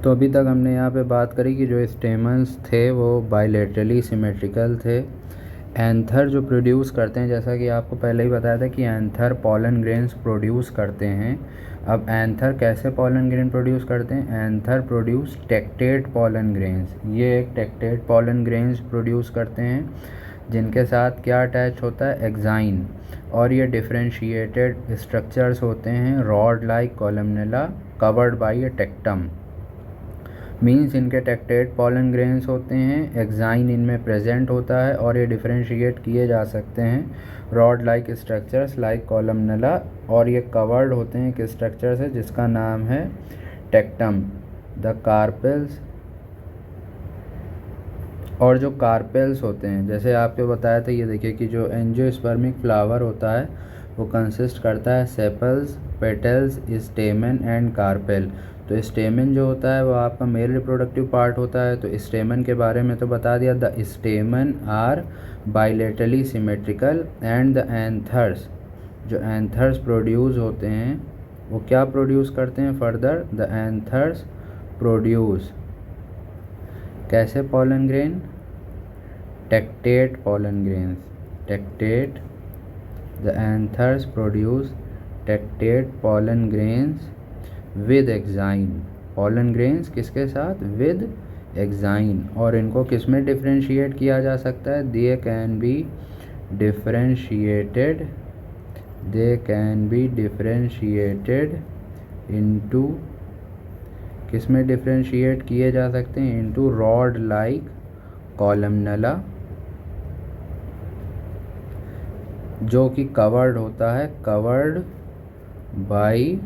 तो अभी तक हमने यहाँ पे बात करी कि जो स्टेमन्स थे वो बाइलेटरली सिमेट्रिकल थे। एंथर जो प्रोड्यूस करते हैं, जैसा कि आपको पहले ही बताया था कि एंथर पॉलन ग्रेन्स प्रोड्यूस करते हैं। अब एंथर कैसे पॉलन ग्रेन प्रोड्यूस करते हैं? Anther produce tetrad pollen grains. ये एक टेक्टेट पॉलन ग्रेन्स प्रोड्यूस करते हैं जिनके साथ क्या अटैच होता है? एक्साइन। और ये डिफरेंशिएटेड स्ट्रक्चर्स होते हैं rod like columella covered by a tectum. Means इनके टेक्टेट पॉलन ग्रेन्स होते हैं, एक्साइन इनमें प्रेजेंट होता है और ये डिफरेंशिएट किए जा सकते हैं रॉड लाइक स्ट्रक्चर्स लाइक कॉलमनेला, और ये कवर्ड होते हैं एक स्ट्रक्चर से जिसका नाम है टेक्टम। द कार्पेल्स, और जो कार्पेल्स होते हैं जैसे आपको बताया था, ये देखिए कि जो एंजियोस्पर्मिक फ्लावर होता है वो कंसिस्ट करता है सेपल्स, पेटल्स, स्टेमन एंड कार्पेल। तो स्टेमन जो होता है वो आपका मेल रिप्रोडक्टिव पार्ट होता है। तो स्टेमन के बारे में तो बता दिया, the stamen are bilaterally symmetrical and the anthers, जो एंथर्स प्रोड्यूस होते हैं वो क्या प्रोड्यूस करते हैं फर्दर? द एंथर्स प्रोड्यूस कैसे pollen grain? Tetrad pollen grains. Tetrad, the anthers produce tetrad pollen grains with exine. Pollen grains किसके साथ? With exine. और इनको किस में डिफरेंशिएट किया जा सकता है? They can be differentiated, they can be differentiated into, किस में डिफरेंशिएट किए जा सकते हैं? इनटू रॉड लाइक कॉलमनेला, जो कि कवर्ड होता है, कवर्ड बाई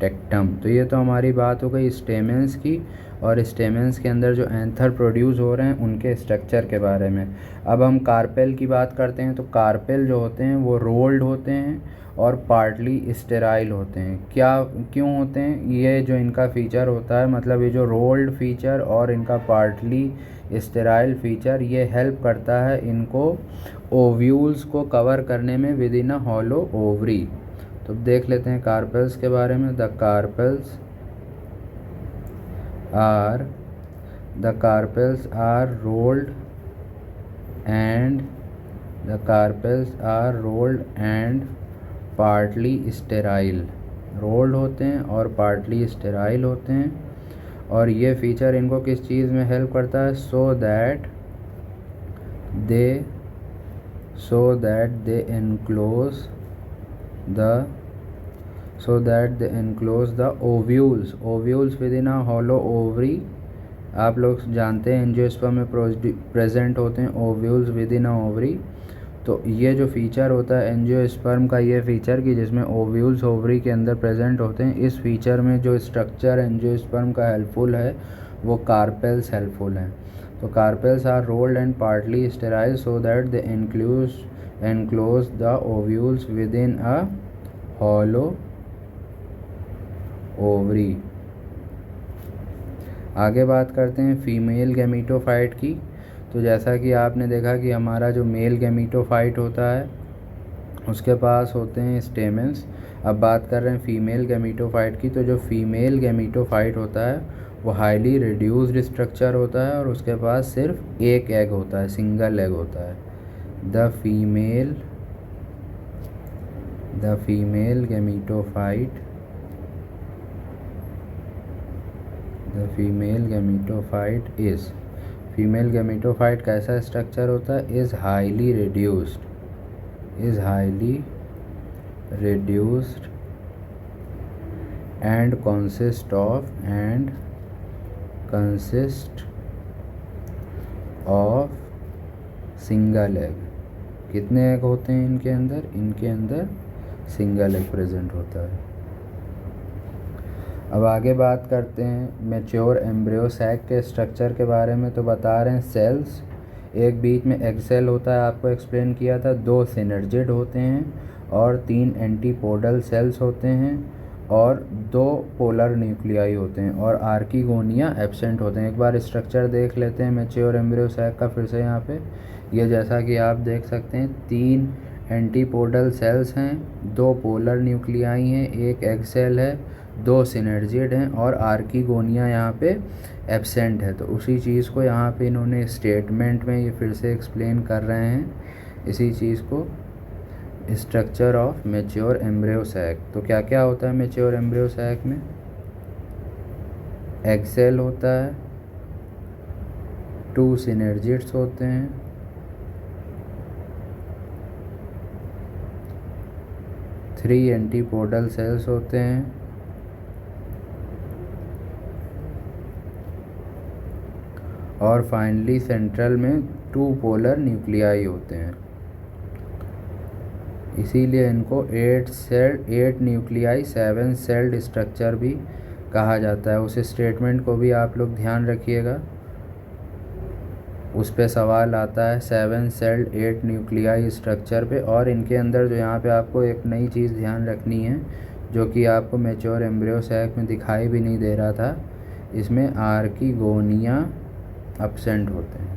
टेक्टम। तो ये तो हमारी बात हो गई स्टेमेंस की, और स्टेमेंस के अंदर जो एंथर प्रोड्यूस हो रहे हैं उनके स्ट्रक्चर के बारे में। अब हम कार्पेल की बात करते हैं। तो कार्पेल जो होते हैं वो रोल्ड होते हैं और पार्टली स्टेराइल होते हैं। क्यों होते हैं? ये जो इनका फीचर होता है, मतलब ये जो रोल्ड फीचर और इनका पार्टली स्टेराइल फीचर, ये हेल्प करता है इनको ओव्यूल्स को कवर करने में within a hollow ovary. तो देख लेते हैं कार्पेल्स के बारे में। The carpels are rolled and partly sterile. Rolled होते हैं और पार्टली स्टेराइल होते हैं, और ये फीचर इनको किस चीज़ में हेल्प करता है? सो that they enclose the ovules within a hollow ovary। आप लोग जानते हैं एंजियोस्पर्म में प्रेजेंट होते हैं ovules with in a ovary. तो ये जो फीचर होता है एंजियोस्पर्म का, ये फीचर कि जिसमें ओव्यूल्स ओवरी के अंदर प्रेजेंट होते हैं, इस फीचर में जो स्ट्रक्चर एंजियोस्पर्म का हेल्पफुल है वो कार्पेल्स हेल्पफुल हैं। तो carpels are rolled and partly sterile so that they enclose the ovules within a hollow ovary. आगे बात करते हैं फीमेल गैमीटोफाइट की। तो जैसा कि आपने देखा कि हमारा जो मेल गैमीटोफाइट होता है उसके पास होते हैं स्टेमेंस। अब बात कर रहे हैं फीमेल गैमीटोफाइट की। तो जो फीमेल गैमीटोफाइट होता है वो हाईली रिड्यूस्ड स्ट्रक्चर होता है और उसके पास सिर्फ एक एग होता है, सिंगल एग होता है। द फीमेल गैमीटोफाइट कैसा स्ट्रक्चर होता है? Is highly reduced and consist of single egg. कितने एग होते हैं इनके अंदर? इनके अंदर सिंगल एग प्रेजेंट होता है। अब आगे बात करते हैं मैच्योर एम्ब्रियो सैक के स्ट्रक्चर के बारे में। तो बता रहे हैं सेल्स, एक बीच में एग सेल होता है, आपको एक्सप्लेन किया था। 2 सिनर्जिड होते हैं और 3 एंटीपोडल सेल्स होते हैं और 2 पोलर न्यूक्लियाई होते हैं और आर्किगोनिया एब्सेंट होते हैं। एक बार स्ट्रक्चर देख लेते हैं मैच्योर एम्ब्रियो सैक का फिर से यहाँ पे। ये जैसा कि आप देख सकते हैं 3 एंटीपोडल सेल्स हैं, 2 पोलर न्यूक्लियाई हैं, एक एग सेल है, 2 सिनर्जिड हैं और आर्कीगोनिया यहाँ पे एब्सेंट है। तो उसी चीज़ को यहाँ पे इन्होंने स्टेटमेंट में ये फिर से एक्सप्लेन कर रहे हैं, इसी चीज़ को, structure of mature embryo sac. तो क्या क्या होता है मैच्योर एम्ब्रियो सैक में? एग सेल होता है, 2 सिनर्जिड्स होते हैं, 3 एंटीपोडल सेल्स होते हैं, और फाइनली सेंट्रल में 2 पोलर न्यूक्लियाई होते हैं। इसीलिए इनको 8 न्यूक्लियाई 7 सेल्ड स्ट्रक्चर भी कहा जाता है। उस स्टेटमेंट को भी आप लोग ध्यान रखिएगा, उस पे सवाल आता है 7 सेल्ड 8 न्यूक्लियाई स्ट्रक्चर पे। और इनके अंदर जो यहाँ पे आपको एक नई चीज़ ध्यान रखनी है, जो कि आपको मैच्योर एम्ब्रियो सैक में दिखाई भी नहीं दे रहा था, इसमें आर्कीगोनिया एब्सेंट होते हैं।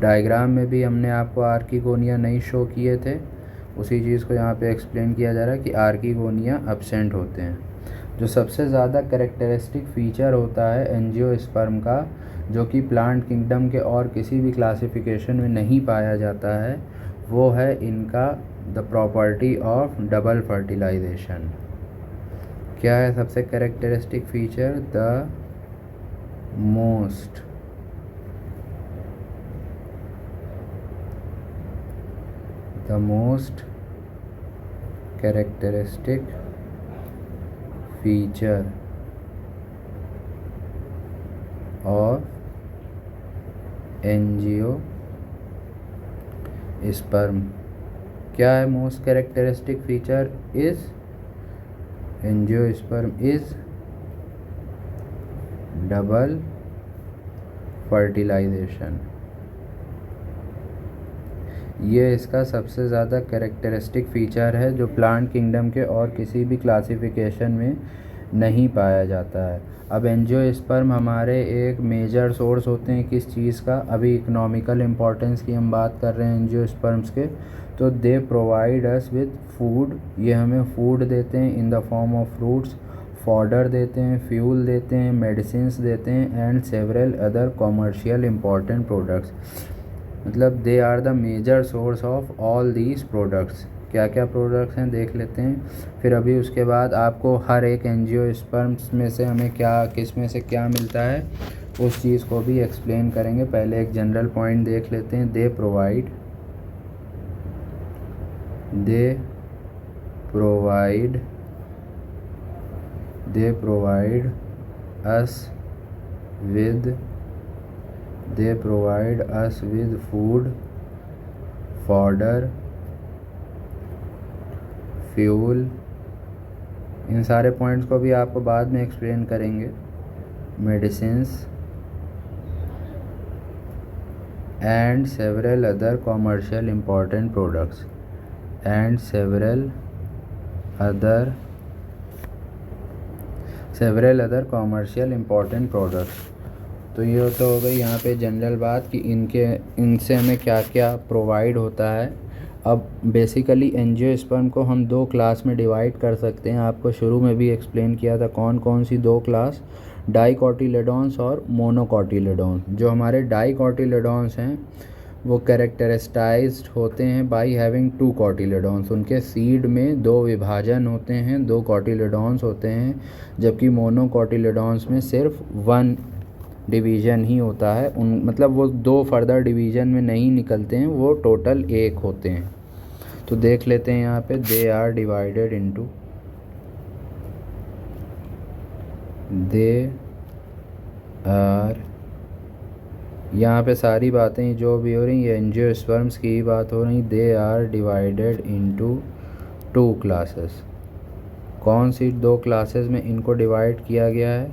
डायग्राम में भी हमने आपको आर्कीगोनिया नहीं शो किए थे, उसी चीज़ को यहाँ पे एक्सप्लेन किया जा रहा है कि आर्कीगोनिया एब्सेंट होते हैं। जो सबसे ज़्यादा कैरेक्टरिस्टिक फ़ीचर होता है एंजियोस्पर्म का, जो कि प्लांट किंगडम के और किसी भी क्लासिफिकेशन में नहीं पाया जाता है, वो है इनका the property of double fertilization. क्या है सबसे characteristic feature? The most characteristic feature of angiosperm. क्या है most characteristic feature? Is angiosperm is double fertilization. ये इसका सबसे ज़्यादा कैरेक्टरिस्टिक फ़ीचर है, जो प्लांट किंगडम के और किसी भी क्लासिफिकेशन में नहीं पाया जाता है। अब एंजियोस्पर्म हमारे एक मेजर सोर्स होते हैं किस चीज़ का? अभी इकोनॉमिकल इम्पोर्टेंस की हम बात कर रहे हैं एंजियोस्पर्म्स के। तो they provide us with food, ये हमें फूड देते हैं in the form of fruits, fodder देते हैं, फ्यूल देते हैं, मेडिसिन्स देते हैं, and several other commercial important products. मतलब they are the major source of all these products. क्या क्या प्रोडक्ट्स हैं देख लेते हैं, फिर अभी उसके बाद आपको हर एक एंजियोस्पर्म्स में से हमें क्या, किस में से क्या मिलता है, उस चीज़ को भी एक्सप्लेन करेंगे। पहले एक जनरल पॉइंट देख लेते हैं। They provide us with food, fodder, fuel. इन सारे पॉइंट्स को भी आपको बाद में एक्सप्लेन करेंगे। Medicines and several other commercial important products, and several other commercial important products. तो ये तो हो गई यहाँ पे जनरल बात कि इनसे हमें क्या क्या प्रोवाइड होता है। अब बेसिकली एंजियोस्पर्म को हम 2 क्लास में डिवाइड कर सकते हैं। आपको शुरू में भी एक्सप्लेन किया था कौन कौन सी 2 क्लास, डाइकोटिलेडोन्स और मोनोकोटिलेडोन्स। जो हमारे डाइकोटिलेडोन्स हैं वो कैरेक्टरिस्टाइज्ड होते हैं बाय हैविंग 2 कोटिलेडोन्स। उनके सीड में 2 विभाजन होते हैं, 2 कोटिलेडोन्स होते हैं, जबकि मोनोकोटिलेडोन्स में सिर्फ 1 डिवीज़न ही होता है। मतलब वो 2 फर्दर डिवीज़न में नहीं निकलते हैं, वो टोटल 1 होते हैं। तो देख लेते हैं यहाँ पे, दे आर डिवाइडेड इनटू, यहाँ पे सारी बातें जो भी हो रही हैं एंजियोस्पर्म्स की ही बात हो रही। They are divided into 2 classes. कौन सी 2 क्लासेस में इनको डिवाइड किया गया है?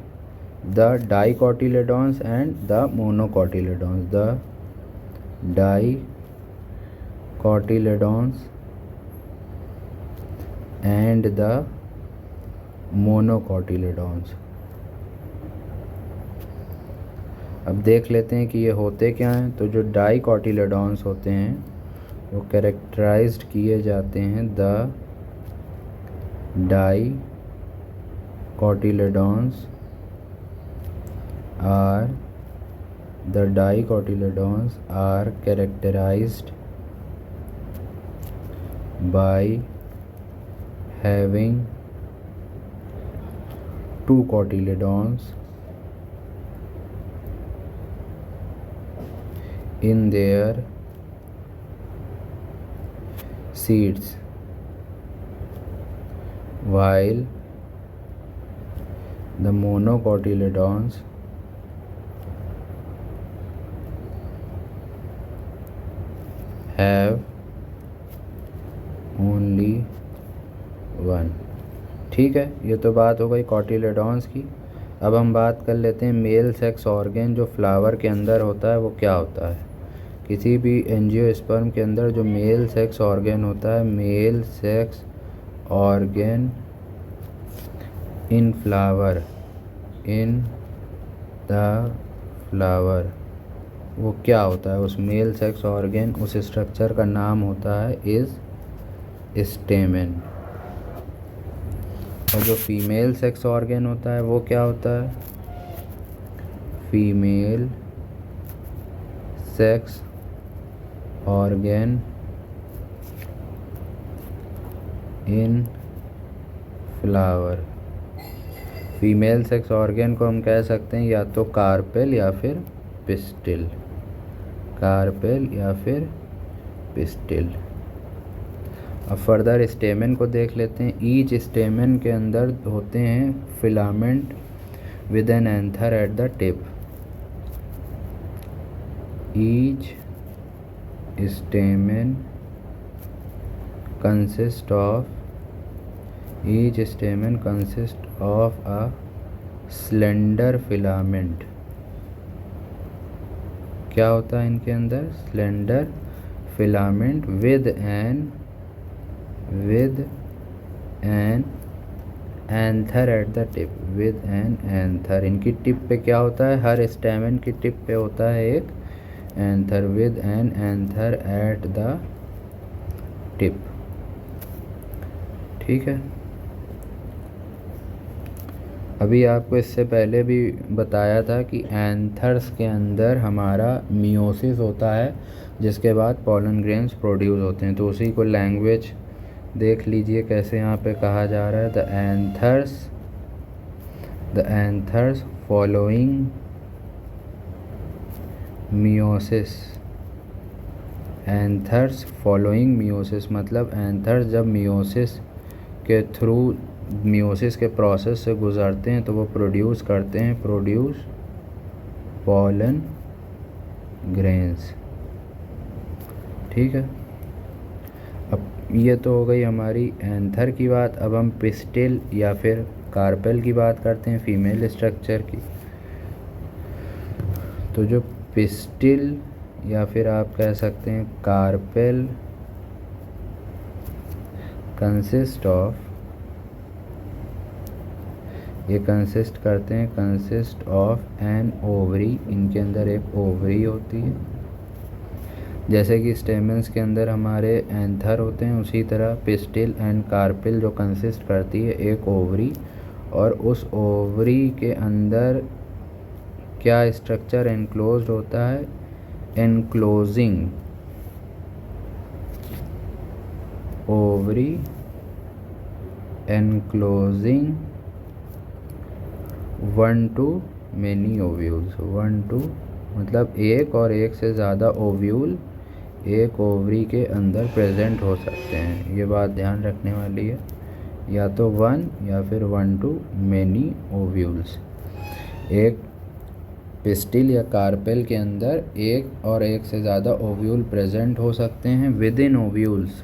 The dicotyledons and the monocotyledons. The dicotyledons and the monocotyledons. अब देख लेते हैं कि ये होते क्या हैं। तो जो डाइकोटिलेडोन्स होते हैं वो कैरेक्टराइज्ड किए जाते हैं the dicotyledons are characterized by having two cotyledons in their seeds, while the monocotyledons have only one। ठीक है, ये तो बात हो गई कॉटिलेडॉन्स की। अब हम बात कर लेते हैं मेल सेक्स ऑर्गन जो फ्लावर के अंदर होता है वो क्या होता है। किसी भी एंजियोस्पर्म के अंदर जो मेल सेक्स ऑर्गन होता है, male sex organ in the flower, वो क्या होता है? उस मेल सेक्स ऑर्गन, उस स्ट्रक्चर का नाम होता है इज स्टेमेन। और जो फीमेल सेक्स ऑर्गन होता है वो क्या होता है? Female sex organ in flower. Female sex organ को हम कह सकते हैं या तो कार्पेल या फिर पिस्टिल, कार्पेल या फिर पिस्टिल। अब फर्दर स्टेमेन को देख लेते हैं। ईच स्टेमेन के अंदर होते हैं filament with an anther at the tip. Each stamen consist of a slender filament. क्या होता है इनके अंदर? Slender filament with an anther at the tip, with an anther. इनकी टिप पे क्या होता है? हर स्टेमेन की टिप पे होता है एक anther, with an anther at the tip. ठीक है, अभी आपको इससे पहले भी बताया था कि एंथर्स के अंदर हमारा मियोसिस होता है, जिसके बाद पॉलन ग्रेन्स प्रोड्यूस होते हैं। तो उसी को लैंग्वेज देख लीजिए कैसे यहाँ पे कहा जा रहा है। The anthers following meiosis. Anthers following meiosis मतलब एंथर्स जब मियोसिस के थ्रू, मियोसिस के प्रोसेस से गुज़रते हैं तो वो प्रोड्यूस करते हैं पॉलन ग्रेन्स। ठीक है, अब ये तो हो गई हमारी एंथर की बात। अब हम पिस्टिल या फिर कार्पेल की बात करते हैं, फीमेल स्ट्रक्चर की। तो जो पिस्टिल या फिर आप कह सकते हैं carpel consist of an ovary. इनके अंदर एक ओवरी होती है। जैसे कि स्टेमेंस के अंदर हमारे एंथर होते हैं, उसी तरह पिस्टिल एंड कार्पेल जो कंसिस्ट करती है एक ओवरी। और उस ओवरी के अंदर क्या स्ट्रक्चर एनक्लोज्ड होता है? Enclosing ovary, enclosing 1 to many ovules. 1 to मतलब एक और एक से ज़्यादा ओव्यूल एक ओवरी के अंदर प्रेजेंट हो सकते हैं। ये बात ध्यान रखने वाली है, या तो 1 या फिर 1 to many ओव्यूल्स। एक पिस्टिल या कार्पेल के अंदर एक और एक से ज़्यादा ओव्यूल प्रेजेंट हो सकते हैं विद इन ओव्यूल्स।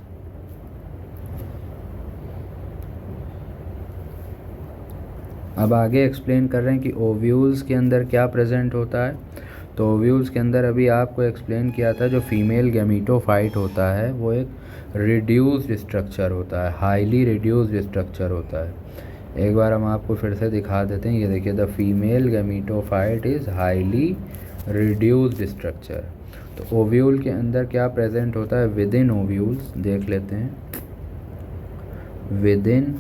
अब आगे एक्सप्लेन कर रहे हैं कि ओव्यूल्स के अंदर क्या प्रेजेंट होता है। तो ओव्यूल्स के अंदर अभी आपको एक्सप्लेन किया था, जो फीमेल गैमीटोफाइट होता है वो एक रिड्यूस्ड स्ट्रक्चर होता है, हाईली रिड्यूस्ड स्ट्रक्चर होता है। एक बार हम आपको फिर से दिखा देते हैं। ये देखिए, the female gametophyte is highly reduced structure. तो ओव्यूल के अंदर क्या प्रेजेंट होता है? विद इन ओव्यूल्स देख लेते हैं। विद इन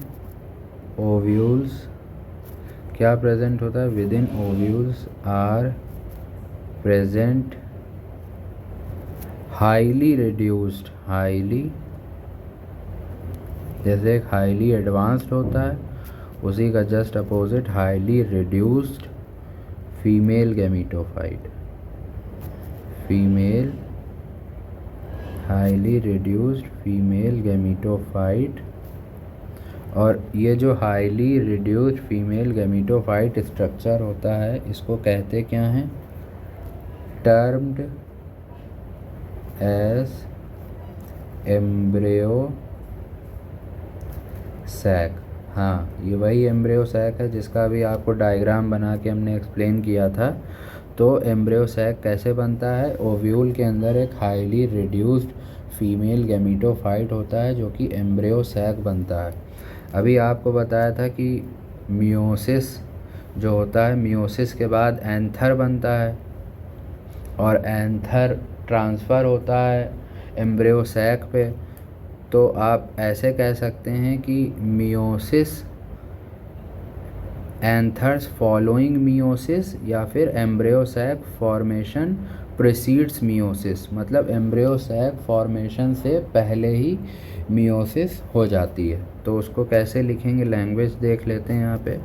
ओव्यूल्स क्या प्रेजेंट होता है, within ovules are present highly reduced, highly जैसे एक हाईली एडवांस्ड होता है उसी का just opposite highly reduced female gametophyte, female highly reduced female gametophyte. और ये जो highly reduced female gametophyte structure होता है इसको कहते क्या हैं, टर्म्ड एज एम्ब्रियो सैक। हाँ, ये वही एम्ब्रियो सैक है जिसका भी आपको डायग्राम बना के हमने एक्सप्लेन किया था। तो एम्ब्रियो सैक कैसे बनता है, ओव्यूल के अंदर एक हाईली रिड्यूस्ड फीमेल गैमीटोफाइट होता है जो कि एम्ब्रियो सैक बनता है। अभी आपको बताया था कि मियोसिस जो होता है, मियोसिस के बाद एंथर बनता है और एंथर ट्रांसफ़र होता है एम्ब्रियो सैक पे। तो आप ऐसे कह सकते हैं कि मियोसिस एंथर्स फॉलोइंग मियोसिस या फिर embryo sac formation precedes meiosis, मतलब एम्ब्रियो सैक फॉर्मेशन से पहले ही मियोसिस हो जाती है। तो उसको कैसे लिखेंगे, लैंग्वेज देख लेते हैं यहाँ पे।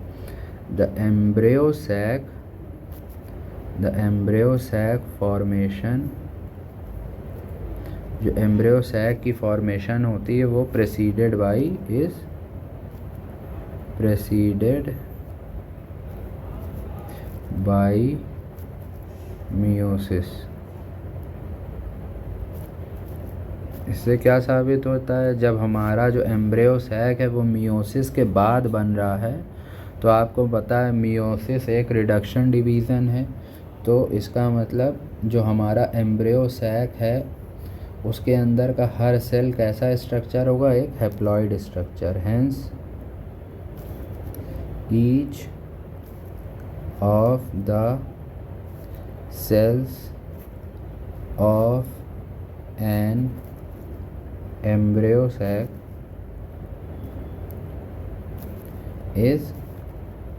द एम्ब्रियो सैक फॉर्मेशन, जो एम्ब्रियो सैक की फॉर्मेशन होती है वो प्रेसीडेड बाई मियोसिस। इससे क्या साबित होता है, जब हमारा जो एम्ब्रियो सैक है वो मियोसिस के बाद बन रहा है, तो आपको पता है मियोसिस एक रिडक्शन डिवीज़न है। तो इसका मतलब जो हमारा एम्ब्रियो सैक है उसके अंदर का हर सेल कैसा स्ट्रक्चर होगा, एक haploid structure. Hence each of the cells of an embryo sac is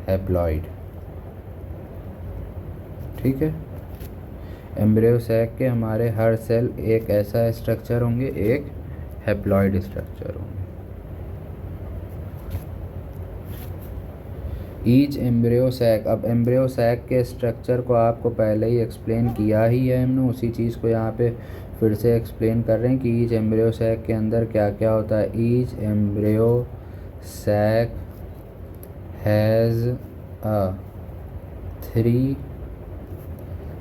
haploid. ठीक है, एम्ब्रियो सैक के हमारे हर सेल एक ऐसा स्ट्रक्चर होंगे, एक हैप्लॉइड स्ट्रक्चर होंगे। ईच एम्ब्रियो सैक, अब एम्ब्रियो सैक के स्ट्रक्चर को आपको पहले ही एक्सप्लेन किया ही है हमने, उसी चीज़ को यहाँ पे फिर से एक्सप्लेन कर रहे हैं कि ईच एम्ब्रियो सैक के अंदर क्या क्या होता है। Each embryo sac has a 3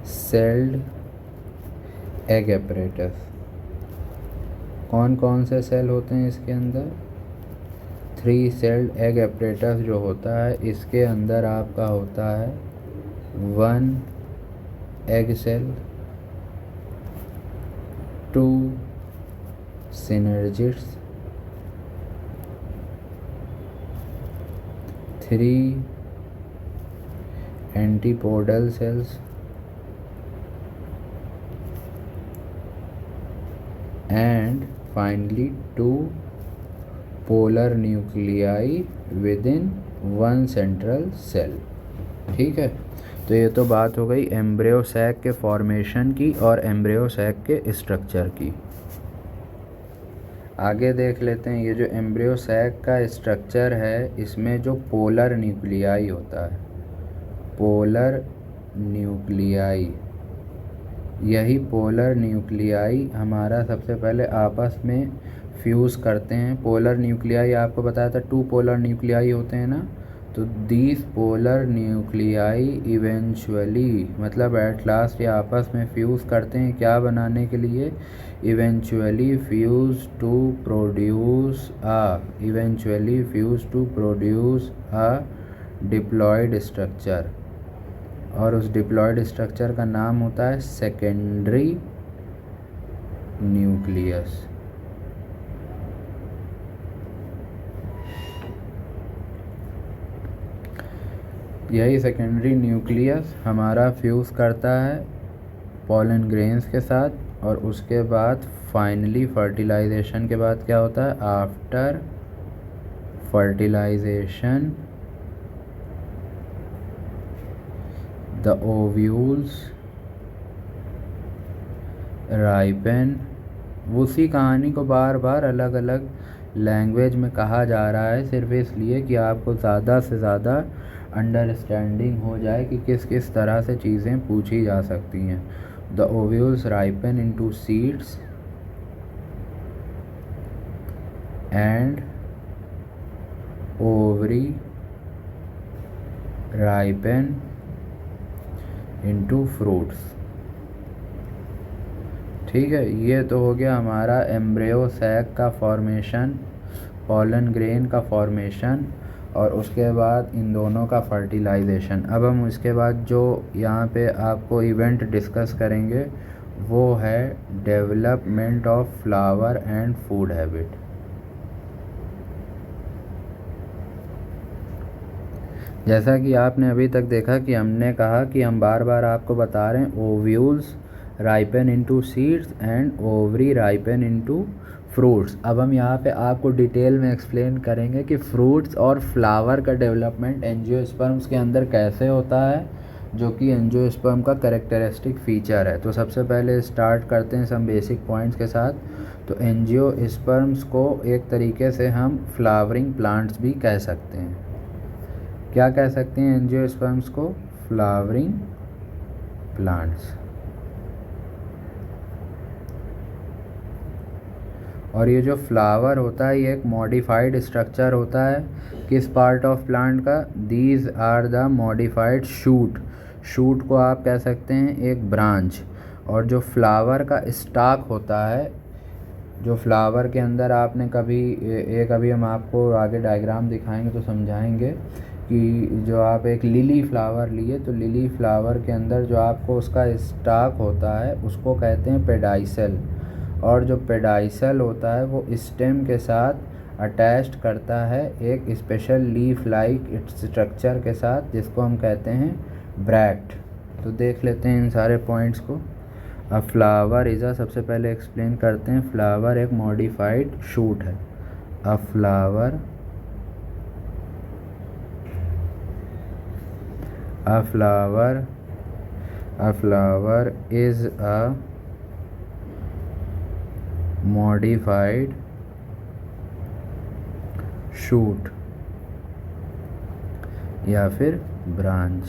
celled egg apparatus। कौन कौन से सेल होते हैं इसके अंदर, 3 सेल्ड एग apparatus जो होता है इसके अंदर आपका होता है 1 egg cell, 2 synergids, 3 antipodal cells and finally 2 polar nuclei within 1 central cell। ठीक है, तो ये तो बात हो गई एम्ब्रियो सैक के फॉर्मेशन की और एम्ब्रियो सैक के स्ट्रक्चर की। आगे देख लेते हैं, ये जो एम्ब्रियो सैक का स्ट्रक्चर है इसमें जो पोलर न्यूक्लियाई होता है, पोलर न्यूक्लियाई, यही पोलर न्यूक्लियाई हमारा सबसे पहले आपस में फ्यूज़ करते हैं। पोलर न्यूक्लियाई आपको बताया था 2 पोलर न्यूक्लियाई होते हैं ना, तो दीज पोलर न्यूक्लियाई इवेंचुअली, मतलब एट लास्ट ये आपस में फ्यूज़ करते हैं क्या बनाने के लिए, eventually fuse to produce a diploid structure, और उस डिप्लॉयड स्ट्रक्चर का नाम होता है सेकेंडरी न्यूक्लियस। यही सेकेंडरी न्यूक्लियस हमारा फ्यूज़ करता है पॉलन ग्रेन्स के साथ, और उसके बाद फाइनली फर्टिलाइजेशन के बाद क्या होता है, after fertilization, the ovules ripen। उसी कहानी को बार बार अलग अलग लैंग्वेज में कहा जा रहा है सिर्फ इसलिए कि आपको ज़्यादा से ज़्यादा अंडरस्टैंडिंग हो जाए कि किस किस तरह से चीज़ें पूछी जा सकती हैं। The ovules ripen into seeds and ovary ripen into fruits. ठीक है, ये तो हो गया हमारा एम्ब्रियो सैक का फॉर्मेशन, पॉलन ग्रेन का फॉर्मेशन, और उसके बाद इन दोनों का फर्टिलाइजेशन। अब हम इसके बाद जो यहाँ पे आपको इवेंट डिस्कस करेंगे वो है development of flower and food habit. जैसा कि आपने अभी तक देखा कि हमने कहा कि हम बार बार आपको बता रहे हैं ovules ripen into seeds and ovary ripen into fruits. अब हम यहाँ पे आपको डिटेल में एक्सप्लेन करेंगे कि फ्रूट्स और फ्लावर का डेवलपमेंट एंजियोस्पर्म्स के अंदर कैसे होता है, जो कि एंजियोस्पर्म का कैरेक्टरिस्टिक फीचर है। तो सबसे पहले स्टार्ट करते हैं सम बेसिक पॉइंट्स के साथ। तो एंजियोस्पर्म्स को एक तरीके से हम फ्लावरिंग प्लांट्स भी कह सकते हैं। क्या कह सकते हैं एंजियोस्पर्म्स को? Flowering plants. और ये जो फ्लावर होता है ये एक मॉडिफाइड स्ट्रक्चर होता है किस पार्ट ऑफ प्लांट का? These are the modified shoot. Shoot को आप कह सकते हैं एक ब्रांच। और जो फ्लावर का स्टाक होता है, जो फ्लावर के अंदर आपने कभी एक अभी हम आपको आगे डायग्राम दिखाएंगे तो समझाएंगे कि जो आप एक लिली फ्लावर लिए तो लिली फ्लावर के अंदर जो आपको उसका स्टाक होता है उसको कहते हैं पेडाइसल। और जो पेडाइसल होता है वो स्टेम के साथ अटैच्ड करता है एक स्पेशल लीफ लाइक स्ट्रक्चर के साथ जिसको हम कहते हैं ब्रैक्ट। तो देख लेते हैं इन सारे पॉइंट्स को। अ फ्लावर इज़ सबसे पहले एक्सप्लेन करते हैं। फ्लावर एक मॉडिफाइड शूट है। A flower is a modified shoot या फिर ब्रांच।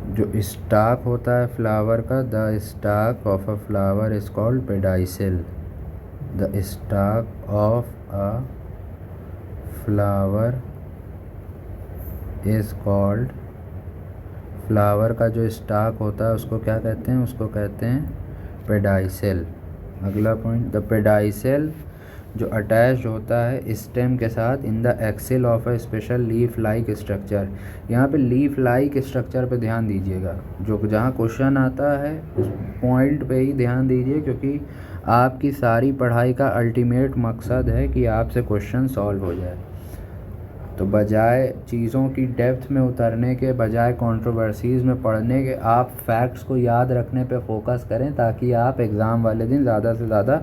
जो स्टाक होता है फ्लावर का, the stalk of a flower is called pedicel. The stalk of a flower is called, flower का जो स्टाक होता है उसको क्या कहते हैं? उसको कहते हैं पेडाइसल। अगला पॉइंट, द पेडाइसल जो अटैच्ड होता है स्टेम के साथ in the axil of a special leaf like structure. यहाँ पे लीफ लाइक स्ट्रक्चर पे ध्यान दीजिएगा, जो जहाँ क्वेश्चन आता है उस पॉइंट पे ही ध्यान दीजिए, क्योंकि आपकी सारी पढ़ाई का अल्टीमेट मकसद है कि आपसे क्वेश्चन सॉल्व हो जाए। तो बजाय चीज़ों की डेप्थ में उतरने के, बजाय कंट्रोवर्सीज़ में पढ़ने के, आप फैक्ट्स को याद रखने पे फोकस करें ताकि आप एग्ज़ाम वाले दिन ज़्यादा से ज़्यादा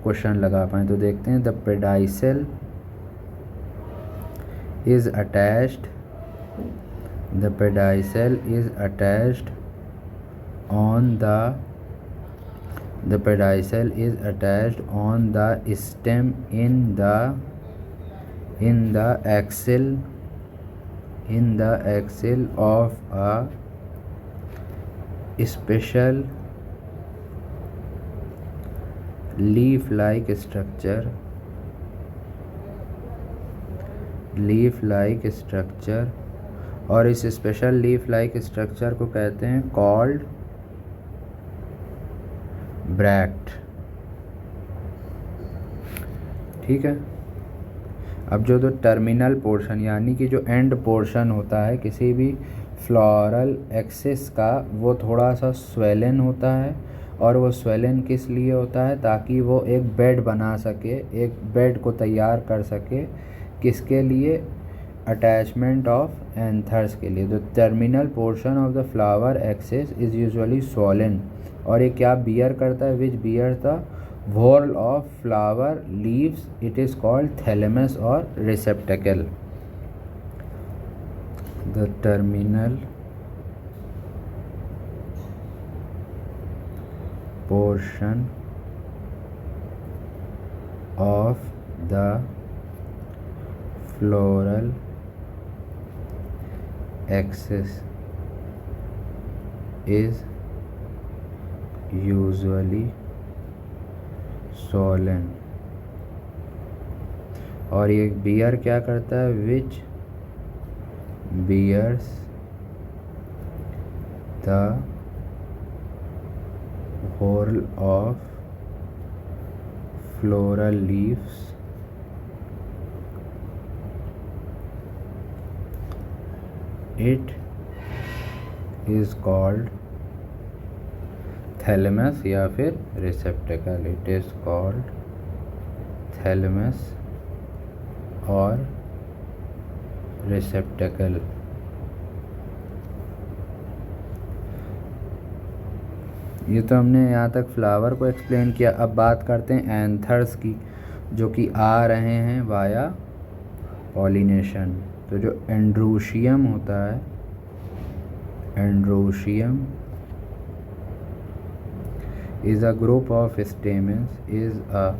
क्वेश्चन लगा पाएँ। तो देखते हैं, the pedicel is attached, the pedicel is attached on the pedicel is attached on the stem in the axil of a special leaf-like structure, और इस स्पेशल लीफ लाइक स्ट्रक्चर को कहते हैं कॉल्ड ब्रैक्ट। ठीक है। अब जो टर्मिनल पोर्शन यानी कि जो एंड पोर्शन होता है किसी भी फ्लोरल एक्सिस का, वो थोड़ा सा स्वेलन होता है। और वो स्वेलन किस लिए होता है? ताकि वो एक बेड बना सके, एक बेड को तैयार कर सके। किसके लिए? अटैचमेंट ऑफ एंथर्स के लिए। The terminal portion of the flower axis is usually swollen. और ये क्या बियर करता है? Which bear the whorl of flower leaves, it is called thalamus or receptacle. The terminal portion of the floral axis is usually swollen. और ये beer क्या करता है, विच bears the whole of floral leaves it is called thalamus या फिर receptacle. It is called thalamus और receptacle. ये तो हमने यहाँ तक फ्लावर को एक्सप्लेन किया. अब बात करते हैं एंथर्स की, जो कि आ रहे हैं वाया पॉलिनेशन. तो जो एंड्रोशियम होता है, androecium is a group of stamens, is a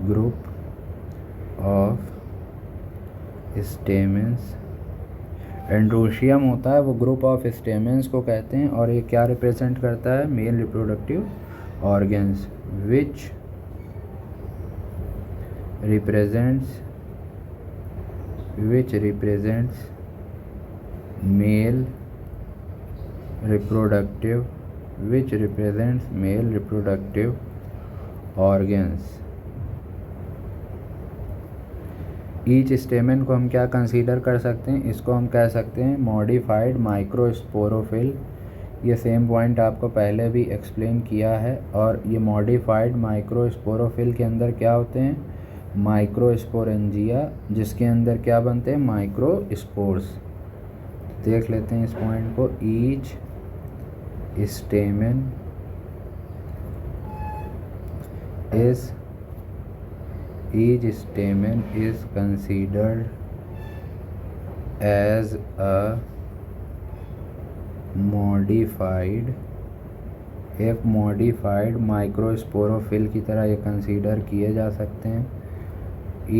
group of stamens. Androecium होता है वो ग्रुप ऑफ स्टेमेंस को कहते हैं. और ये क्या रिप्रेजेंट करता है, मेल रिप्रोडक्टिव ऑर्गन्स विच represents male reproductive organs. Each stamen को हम क्या कंसीडर कर सकते हैं, इसको हम कह सकते हैं मॉडिफाइड माइक्रोस्पोरोफिल. ये सेम पॉइंट आपको पहले भी एक्सप्लेन किया है. और ये मॉडिफाइड माइक्रोस्पोरोफिल के अंदर क्या होते हैं, माइक्रोस्पोरेंजिया, जिसके अंदर क्या बनते हैं, माइक्रोस्पोर्स. देख लेते हैं इस पॉइंट को. Each stamen is considered as a modified, एक मॉडिफाइड माइक्रोस्पोरोफिल की तरह ये कंसीडर किए जा सकते हैं.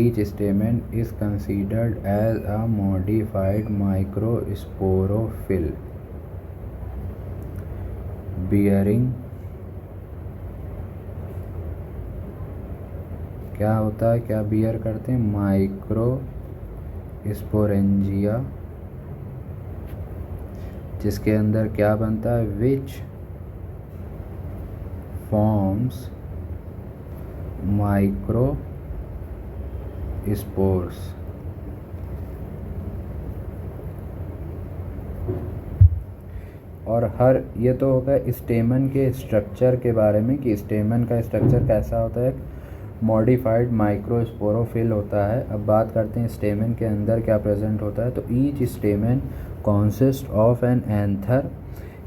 Each stamen is considered as a modified microsporophyll bearing. क्या होता है, क्या बियर करते हैं, माइक्रोस्पोरेंजिया, जिसके अंदर क्या बनता है, विच फॉर्म्स माइक्रोस्पोर्स. और हर ये तो होगा स्टेमन के स्ट्रक्चर के बारे में कि स्टेमन का स्ट्रक्चर कैसा होता है, मॉडिफाइड माइक्रोस्पोरोफिल होता है. अब बात करते हैं स्टेमन के अंदर क्या प्रेजेंट होता है. तो each स्टेमन consist of an anther,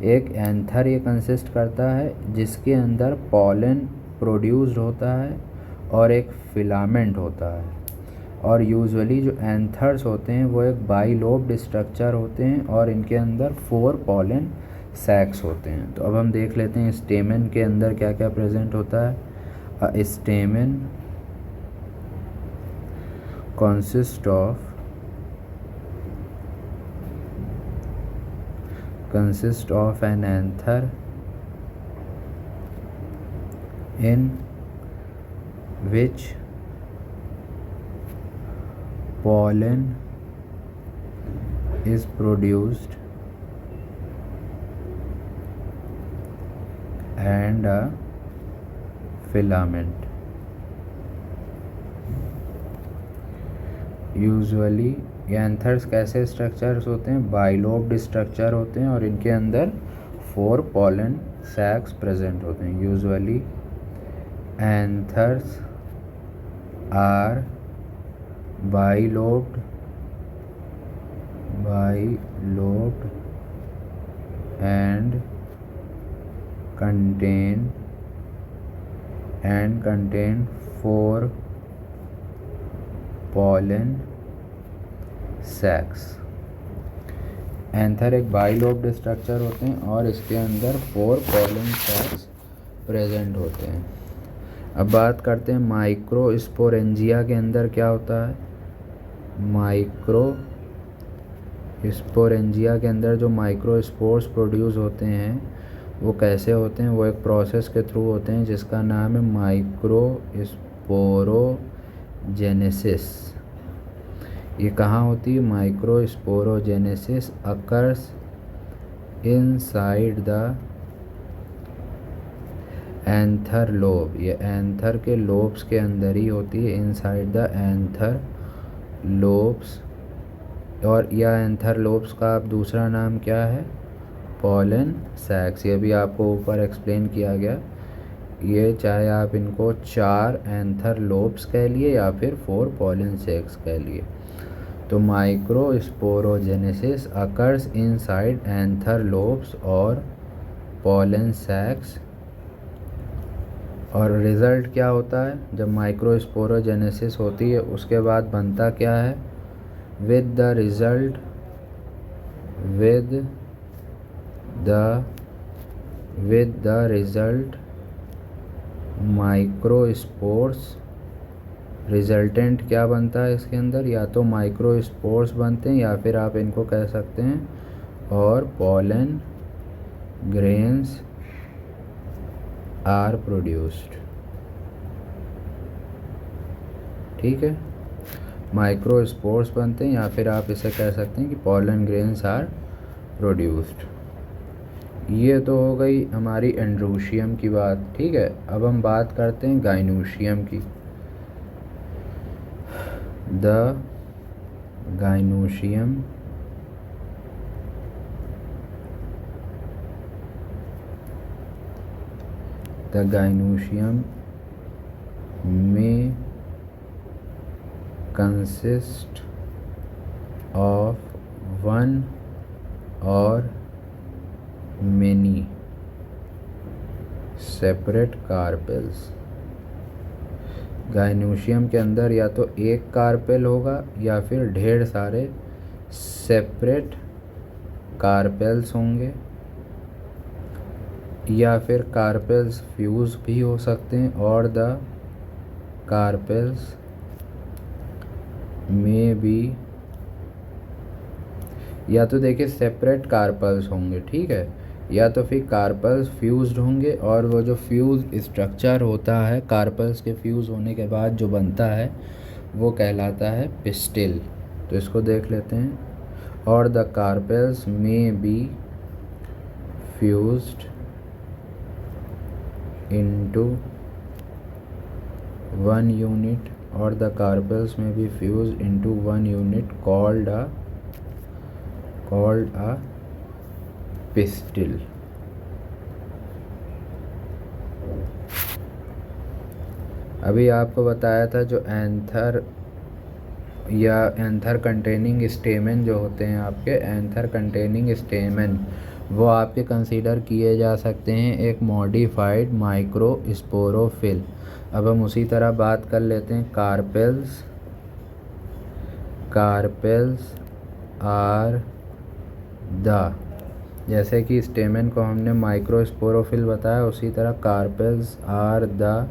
एक एंथर ये कंसिस्ट करता है जिसके अंदर पॉलन प्रोड्यूस्ड होता है और एक फिलामेंट होता है. और यूजुअली जो एंथर्स होते हैं वो एक बाइलोब्ड स्ट्रक्चर होते हैं और इनके अंदर 4 पॉलन सैक्स होते हैं. तो अब हम देख लेते हैं स्टेमन के अंदर क्या क्या प्रेजेंट होता है. A stamen consists of an anther in which pollen is produced and a filament. Usually anthers कैसे स्ट्रक्चर्स होते हैं, बाइलोब्ड स्ट्रक्चर होते हैं और इनके अंदर 4 पॉलन सैक्स प्रेजेंट होते हैं. Usually anthers are bilobed and contain and contain 4 pollen sacs। Anther एक बाइलोब्ड स्ट्रक्चर होते हैं और इसके अंदर 4 पॉलन सैक्स प्रेजेंट होते हैं। अब बात करते हैं माइक्रोस्पोरेंजिया के अंदर क्या होता है। माइक्रोस्पोरेंजिया के अंदर जो माइक्रोस्पोर्स प्रोड्यूस होते हैं वो कैसे होते हैं, वो एक प्रोसेस के थ्रू होते हैं जिसका नाम है माइक्रोस्पोरोजेनेसिस। ये कहाँ होती है, microsporogenesis occurs inside the anther lobe. ये एंथर के लोब्स के अंदर ही होती है, इनसाइड द एंथर लोब्स। और यह एंथर लोब्स का अब दूसरा नाम क्या है, पॉलन सैक्स। ये भी आपको ऊपर एक्सप्लेन किया गया। ये चाहे आप इनको 4 एंथर लोब्स कह लिए या फिर 4 पॉलन सैक्स कह लिए। तो microsporogenesis occurs inside anther lobes और पॉलन सैक्स। और रिज़ल्ट क्या होता है जब माइक्रोस्पोरोजेनेसिस होती है, उसके बाद बनता क्या है, with the result microspores. Resultant क्या बनता है इसके अंदर, या तो माइक्रोस्पोर्स बनते हैं या फिर आप इनको कह सकते हैं और पॉलन ग्रेन्स आर प्रोड्यूस्ड। ठीक है, माइक्रोस्पोर्स बनते हैं या फिर आप इसे कह सकते हैं कि पॉलन ग्रेन्स आर प्रोड्यूस्ड। ये तो हो गई हमारी एंड्रोशियम की बात। ठीक है, अब हम बात करते हैं गाइनोशियम की। The gynoecium may consist of one or many separate carpels. Gynoecium के अंदर या तो एक कार्पेल होगा या फिर ढेर सारे सेपरेट कार्पेल्स होंगे, या फिर कार्पेल्स फ्यूज भी हो सकते हैं। और द कार्पेल्स में भी, या तो देखिए सेपरेट कार्पल्स होंगे, ठीक है, या तो फिर कार्पल्स फ्यूज्ड होंगे। और वो जो फ्यूज स्ट्रक्चर होता है कार्पल्स के फ्यूज़ होने के बाद जो बनता है वो कहलाता है पिस्टिल। तो इसको देख लेते हैं। और द कार्पेल्स में be fused into one unit, or the carpels may be fused into one unit called a pistil। अभी आपको बताया था जो एंथर या एंथर कंटेनिंग स्टेमन जो होते हैं आपके, एंथर कंटेनिंग स्टेमन वो आपके कंसीडर किए जा सकते हैं एक मॉडिफाइड माइक्रोस्पोरोफिल। अब हम उसी तरह बात कर लेते हैं कार्पेल्स आर द, जैसे कि स्टेमन को हमने माइक्रोस्पोरोफिल बताया, उसी तरह carpels are the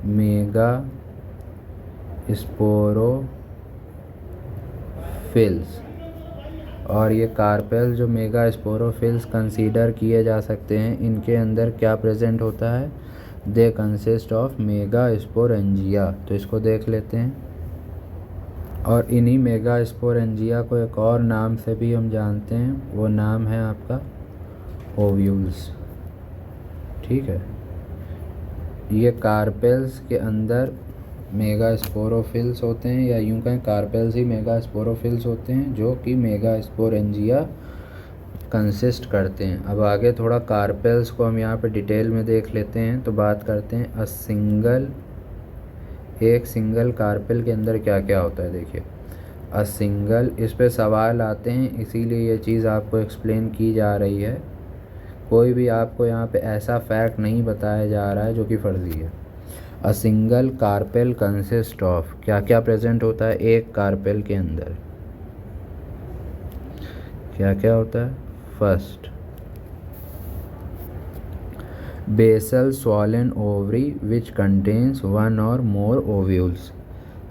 megasporophylls. और ये कार्पेल जो मेगा स्पोरोफिल्स कंसीडर किए जा सकते हैं, इनके अंदर क्या प्रेजेंट होता है, they consist of mega sporangia. तो इसको देख लेते हैं। और इन्हीं मेगा स्पोरेंजिया को एक और नाम से भी हम जानते हैं, वो नाम है आपका ओव्यूल्स। ठीक है, ये कार्पेल्स के अंदर मेगा स्पोरोफिल्स होते हैं, या यूं कहें कार्पेल्स ही मेगा स्पोरोफिल्स होते हैं जो कि मेगा स्पोरेंजिया कंसिस्ट करते हैं। अब आगे थोड़ा कार्पेल्स को हम यहाँ पे डिटेल में देख लेते हैं। तो बात करते हैं एक सिंगल कार्पेल के अंदर क्या क्या होता है। देखिए सिंगल, इस पे सवाल आते हैं इसीलिए ये चीज़ आपको एक्सप्लेन की जा रही है। कोई भी आपको यहाँ पे ऐसा फैक्ट नहीं बताया जा रहा है जो कि फर्जी है। A single carpel consist of, क्या क्या प्रेजेंट होता है एक कार्पेल के अंदर, क्या क्या होता है। First, basal swollen ovary which contains one or more ovules,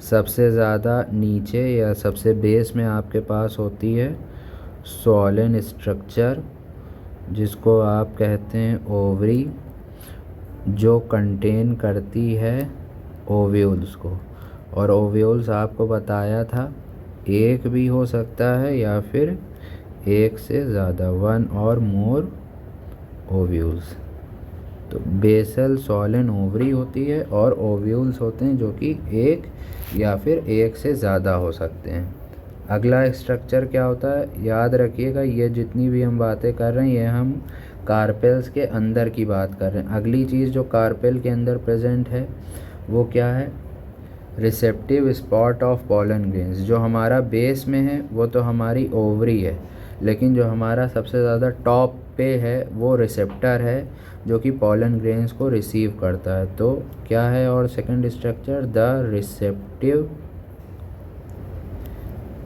सबसे ज़्यादा नीचे या सबसे बेस में आपके पास होती है स्वॉलन स्ट्रक्चर, जिसको आप कहते हैं ओवरी, जो कंटेन करती है ओव्यूल्स को। और ओव्यूल्स आपको बताया था एक भी हो सकता है या फिर एक से ज़्यादा, वन और मोर ओव्यूल्स। तो बेसल स्वॉलन ओवरी होती है और ओव्यूल्स होते हैं जो कि एक या फिर एक से ज़्यादा हो सकते हैं। अगला स्ट्रक्चर क्या होता है, याद रखिएगा ये जितनी भी हम बातें कर रहे हैं ये हम कार्पेल्स के अंदर की बात कर रहे हैं। अगली चीज़ जो कार्पेल के अंदर प्रेजेंट है वो क्या है, receptive spot of pollen grains. जो हमारा बेस में है वो तो हमारी ओवरी है, लेकिन जो हमारा सबसे ज़्यादा टॉप पे है वो रिसेप्टर है जो कि पॉलन ग्रेन्स को रिसीव करता है। तो क्या है और second structure, the receptive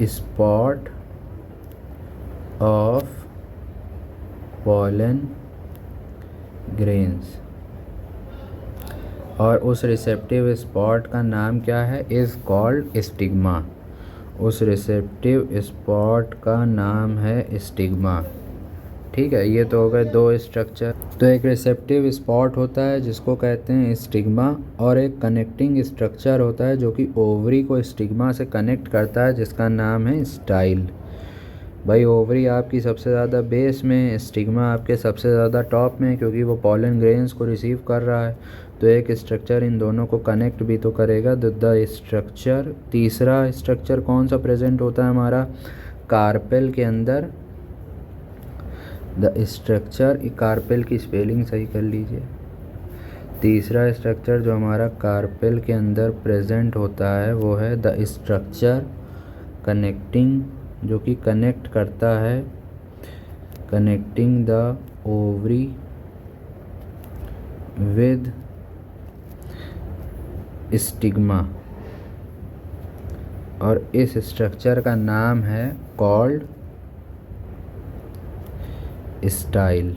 spot of pollen grains. और उस रिसेप्टिव स्पॉट का नाम क्या है, इज़ कॉल्ड स्टिग्मा। उस रिसेप्टिव स्पॉट का नाम है स्टिग्मा। ठीक है, ये तो हो गए दो स्ट्रक्चर। तो एक रिसेप्टिव स्पॉट होता है जिसको कहते हैं स्टिग्मा, और एक कनेक्टिंग स्ट्रक्चर होता है जो कि ओवरी को स्टिग्मा से कनेक्ट करता है जिसका नाम है स्टाइल। भाई ओवरी आपकी सबसे ज़्यादा बेस में, स्टिग्मा आपके सबसे ज़्यादा टॉप में, क्योंकि वो पॉलन ग्रेन्स को रिसीव कर रहा है। तो एक स्ट्रक्चर इन दोनों को कनेक्ट भी तो करेगा। द स्ट्रक्चर, तीसरा स्ट्रक्चर कौन सा प्रेजेंट होता है हमारा कार्पेल के अंदर, द स्ट्रक्चर, कार्पेल की स्पेलिंग सही कर लीजिए। तीसरा स्ट्रक्चर जो हमारा कार्पेल के अंदर प्रेजेंट होता है वो है द स्ट्रक्चर कनेक्टिंग, जो कि कनेक्ट करता है, connecting the ovary with stigma. और इस स्ट्रक्चर का नाम है कॉल्ड स्टाइल।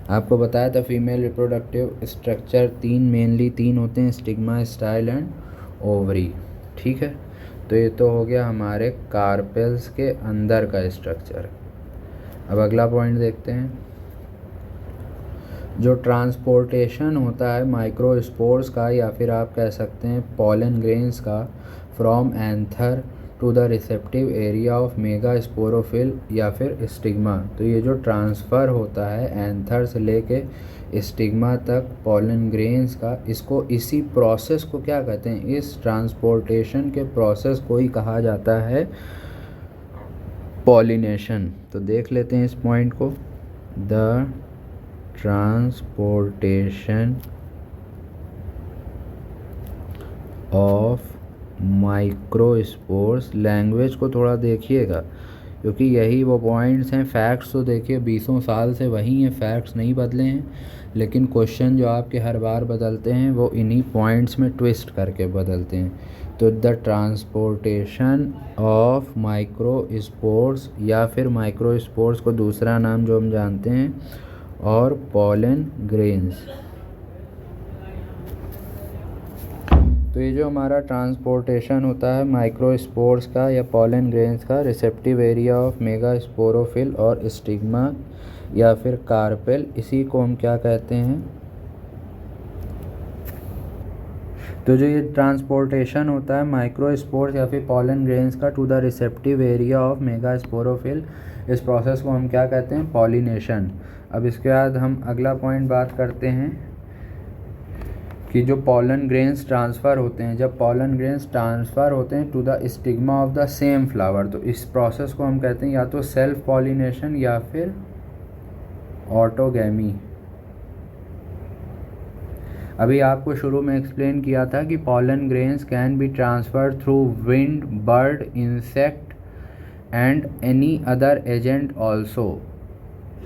आपको बताया था फीमेल रिप्रोडक्टिव स्ट्रक्चर मेनली तीन होते हैं, स्टिग्मा, स्टाइल एंड ओवरी। ठीक है, तो ये तो हो गया हमारे कार्पेल्स के अंदर का स्ट्रक्चर। अब अगला पॉइंट देखते हैं। जो ट्रांसपोर्टेशन होता है माइक्रोस्पोर्स का, या फिर आप कह सकते हैं पॉलन ग्रेन्स का, from anther to the receptive area of megasporophyll या फिर स्टिग्मा। तो ये जो ट्रांसफ़र होता है एंथर से लेके स्टिग्मा तक पॉलन ग्रेन्स का, इसको, इसी प्रोसेस को क्या कहते हैं, इस ट्रांसपोर्टेशन के प्रोसेस को ही कहा जाता है पॉलिनेशन। तो देख लेते हैं इस पॉइंट को, the transportation of microspores. Language को थोड़ा देखिएगा क्योंकि यही वो पॉइंट्स हैं। फैक्ट्स तो देखिए 20 साल से वही हैं, फैक्ट्स नहीं बदले हैं, लेकिन क्वेश्चन जो आपके हर बार बदलते हैं वो इन्हीं पॉइंट्स में ट्विस्ट करके बदलते हैं। तो द ट्रांसपोर्टेशन ऑफ माइक्रोस्पोर्स, या फिर माइक्रोस्पोर्स को दूसरा नाम जो हम जानते हैं, और पॉलन ग्रेन्स। तो ये जो हमारा ट्रांसपोर्टेशन होता है माइक्रोस्पोर्स का या पॉलन ग्रेन्स का, receptive area of mega sporophyll और स्टिग्मा या फिर कार्पेल, इसी को हम क्या कहते हैं। तो जो ये ट्रांसपोर्टेशन होता है माइक्रोस्पोर्स या फिर पॉलन ग्रेन्स का to the receptive area of megasporophyll, इस प्रोसेस को हम क्या कहते हैं, पॉलिनेशन। अब इसके बाद हम अगला पॉइंट बात करते हैं कि जो पॉलन ग्रेन्स ट्रांसफ़र होते हैं, जब पॉलन ग्रेन्स ट्रांसफ़र होते हैं to the stigma of the same flower, तो इस प्रोसेस को हम कहते हैं या तो सेल्फ पॉलिनेशन या फिर ऑटोगैमी। अभी आपको शुरू में एक्सप्लेन किया था कि pollen grains can be transferred through wind, bird, insect and any other agent also.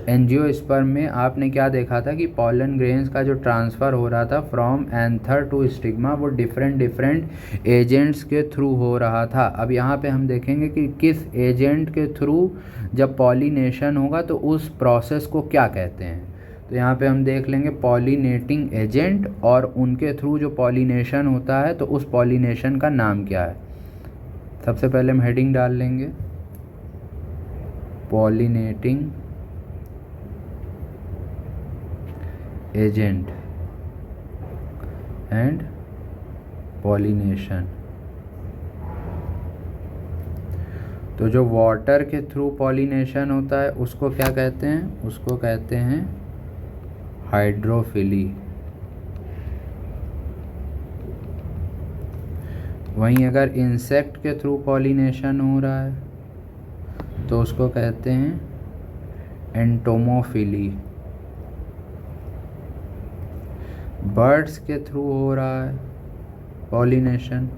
Angiosperm में आपने क्या देखा था कि पॉलन ग्रेन्स का जो ट्रांसफ़र हो रहा था फ्रॉम एंथर टू स्टिग्मा वो डिफरेंट एजेंट्स के थ्रू हो रहा था। अब यहाँ पे हम देखेंगे कि किस एजेंट के थ्रू जब पॉलिनेशन होगा तो उस प्रोसेस को क्या कहते हैं। तो यहाँ पे हम देख लेंगे पॉलिनेटिंग एजेंट और उनके थ्रू जो पॉलिनेशन होता है तो उस पॉलिनेशन का नाम क्या है। सबसे पहले हम हेडिंग डाल लेंगे पॉलिनेटिंग एजेंट एंड पॉलिनेशन। तो जो वाटर के थ्रू पॉलिनेशन होता है उसको क्या कहते हैं, उसको कहते हैं हाइड्रोफिली। वहीं अगर इंसेक्ट के थ्रू पॉलिनेशन हो रहा है तो उसको कहते हैं एंटोमोफिली। बर्ड्स के थ्रू हो रहा है पॉलिनेशन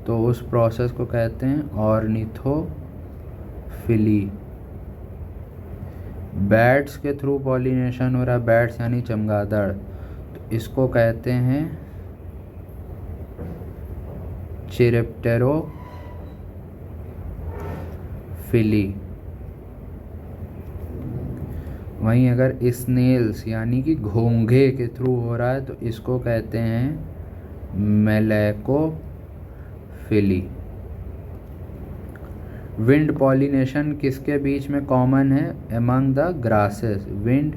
तो उस प्रोसेस को कहते हैं ऑर्निथोफिली। बैट्स के थ्रू पॉलिनेशन हो रहा है, बैट्स यानी चमगादड़, तो इसको कहते हैं चिरेप्टेरोफिली। वहीं अगर स्नेल्स यानी कि घोंघे के थ्रू हो रहा है तो इसको कहते हैं मेलैकोफिली। विंड पॉलिनेशन किसके बीच में कॉमन है, among the grasses. Wind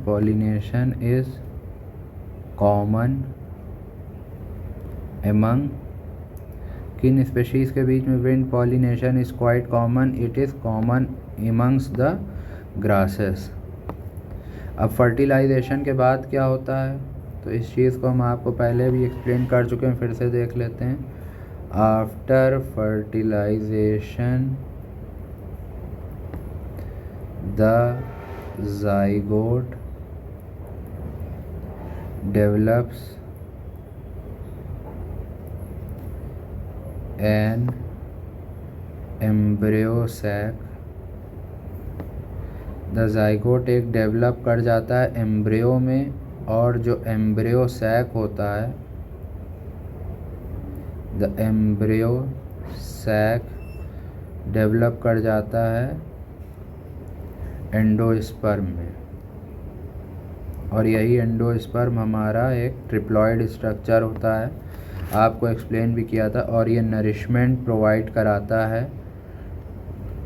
pollination is common among, किन स्पेशीज के बीच में wind pollination is quite common, it is common amongst the grasses. अब फर्टिलाइजेशन के बाद क्या होता है, तो इस चीज़ को हम आपको पहले भी एक्सप्लेन कर चुके हैं, फिर से देख लेते हैं। After fertilization the zygote develops an embryo sac। The zygote एक डेवलप कर जाता है एम्ब्रियो में, और जो एम्ब्रियो सैक होता है, द एम्ब्रियो सैक डेवलप कर जाता है एंडोस्पर्म में, और यही एंडोस्पर्म हमारा एक ट्रिप्लॉइड स्ट्रक्चर होता है, आपको एक्सप्लेन भी किया था। और ये नरिशमेंट प्रोवाइड कराता है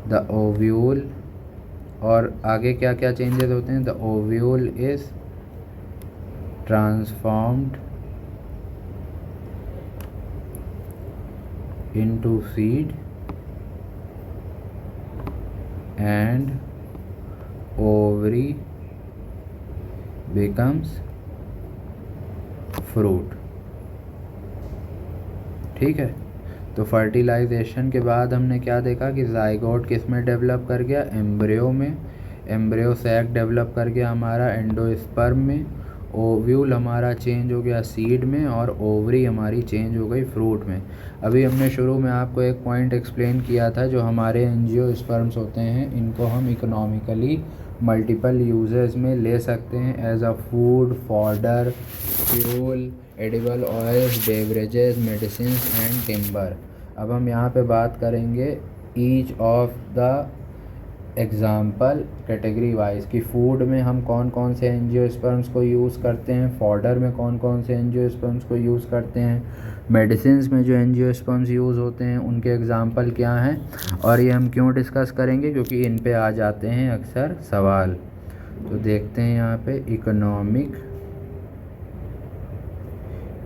द ओव्यूल। और आगे क्या क्या चेंजेस होते हैं, the ovule is transformed into seed and ovary becomes fruit. ठीक है, तो फर्टिलाइजेशन के बाद हमने क्या देखा कि जाइगोट किस में डेवलप कर गया, एम्ब्रियो में। एम्ब्रियो सैक डेवलप कर गया हमारा एंडोस्पर्म में। ओव्यूल हमारा चेंज हो गया सीड में, और ओवरी हमारी चेंज हो गई फ्रूट में। अभी हमने शुरू में आपको एक पॉइंट एक्सप्लेन किया था, जो हमारे एंजियोस्पर्म्स होते हैं इनको हम इकोनॉमिकली मल्टीपल यूजेस में ले सकते हैं, as a food, fodder, fuel, edible oils, beverages, medicine and timber. अब हम यहाँ पे बात करेंगे each of the example category wise कि फूड में हम कौन कौन से एंजियोस्पर्म्स को यूज़ करते हैं, फॉडर में कौन कौन से एंजियोस्पर्म्स को यूज़ करते हैं, मेडिसिन्स में जो एंजियोस्पर्म्स यूज़ होते हैं उनके एग्जाम्पल क्या हैं, और ये हम क्यों डिस्कस करेंगे, क्योंकि इन पे आ जाते हैं अक्सर सवाल। तो देखते हैं यहाँ पे इकोनॉमिक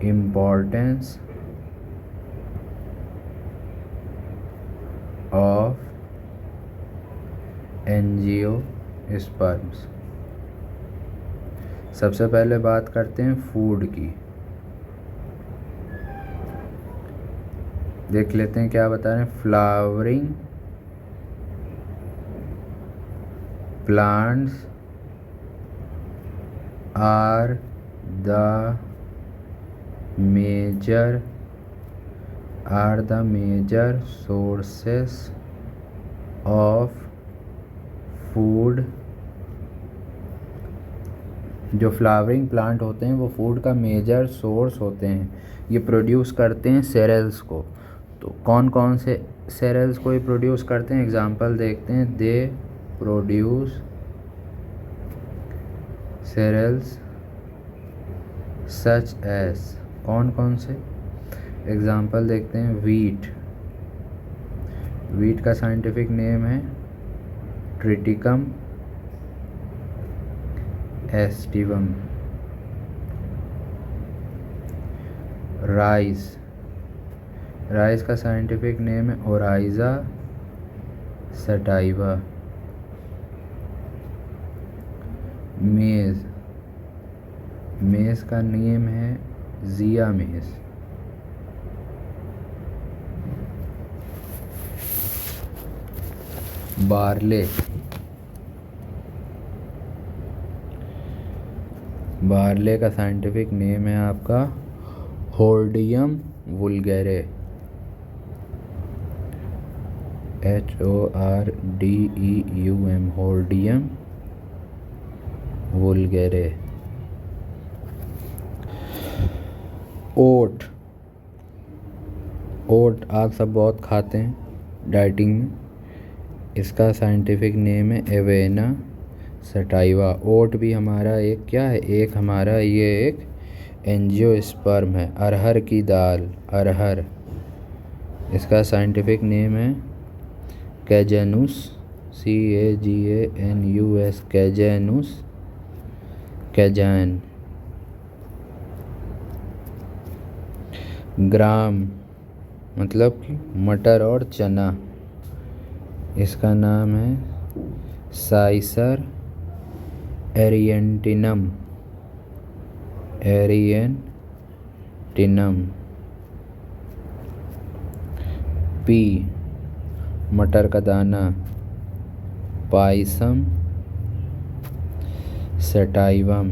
इम्पोर्टेंस ऑफ एंजियोस्पर्म्स। सबसे पहले बात करते हैं फूड की। देख लेते हैं क्या बता रहे हैं। Flowering plants are the major sources of food, जो फ्लावरिंग प्लांट होते हैं वो फूड का मेजर सोर्स होते हैं। ये प्रोड्यूस करते हैं सेरेल्स को। तो कौन कौन से सेरेल्स को ये प्रोड्यूस करते हैं, एग्जांपल देखते हैं। दे प्रोड्यूस सेरेल्स सच एज, कौन कौन से, एग्जांपल देखते हैं। वीट, वीट का साइंटिफिक नेम है ट्रिटिकम एस्टिवम। राइस, राइस का साइंटिफिक नेम है ओराइजा सटाइवा। मेज, मेज का नेम है जिया मेज। बार्ले, बार्ले का साइंटिफिक नेम है आपका होर्डियम वुल्गेरे, HORDEUM, होर्डियम वुल्गेरे। ओट, ओट आप सब बहुत खाते हैं डाइटिंग में, इसका साइंटिफिक नेम है एवेना सटाइवा। ओट भी हमारा एक क्या है, एक हमारा ये एक एंजियोस्पर्म है। अरहर की दाल, अरहर, इसका साइंटिफिक नेम है कैजेनुस, CAGANUS, कैजेनुस, कैजैन। ग्राम मतलब कि मटर और चना, इसका नाम है साइसर एरिएंटिनम, एरिएंटिनम। पी, मटर का दाना, पाइसम सेटाइवम।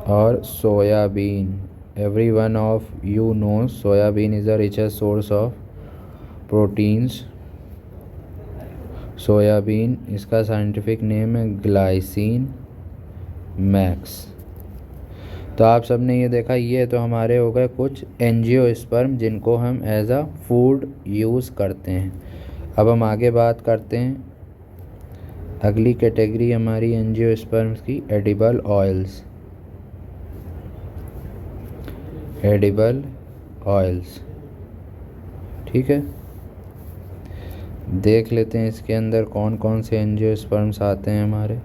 और soybean, every one of you knows soybean is the richest source of proteins. Soybean, इसका साइंटिफिक नेम है ग्लाइसिन मैक्स। तो आप सब ने ये देखा, ये तो हमारे हो गए कुछ एंजियोस्पर्म जिनको हम एज अ फूड यूज़ करते हैं। अब हम आगे बात करते हैं, अगली कैटेगरी हमारी एंजियोस्पर्म्स की एडिबल ऑयल्स। एडिबल ऑयल्स, ठीक है, देख लेते हैं इसके अंदर कौन कौन से एंजियोस्पर्म्स आते हैं हमारे।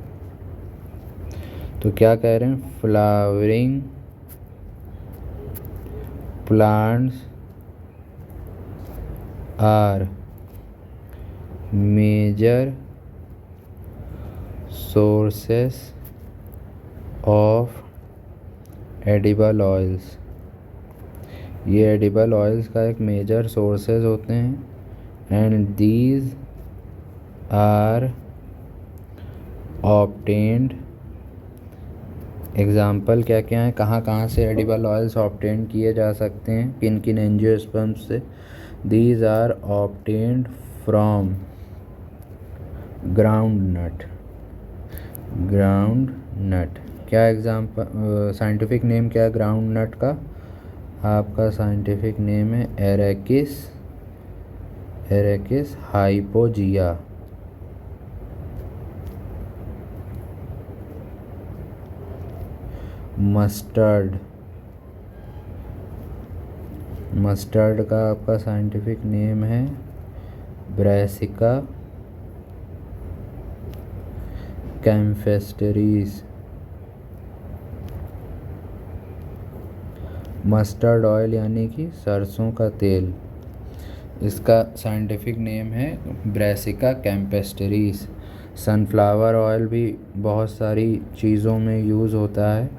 तो क्या कह रहे हैं, flowering plants are major sources of edible oils. ये एडिबल ऑयल्स का एक मेजर सोर्सेज होते हैं and these are obtained, example क्या क्या हैं, कहाँ कहाँ से एडिबल ऑयल्स ऑब्टेन किए जा सकते हैं, किन किन एंजियोस्पर्म्स से। These are obtained from groundnut, groundnut. क्या एग्जाम्पल, साइंटिफिक नेम क्या है ग्राउंड नट का, आपका साइंटिफिक नेम है एरेकिस, एरेकिस हाइपोजिया। मस्टर्ड, मस्टर्ड का आपका साइंटिफिक नेम है ब्रैसिका कैम्फेस्टेरिस। मस्टर्ड ऑयल यानी कि सरसों का तेल, इसका साइंटिफिक नेम है ब्रैसिका कैम्पेस्टेरिस। सनफ्लावर ऑयल भी बहुत सारी चीज़ों में यूज़ होता है,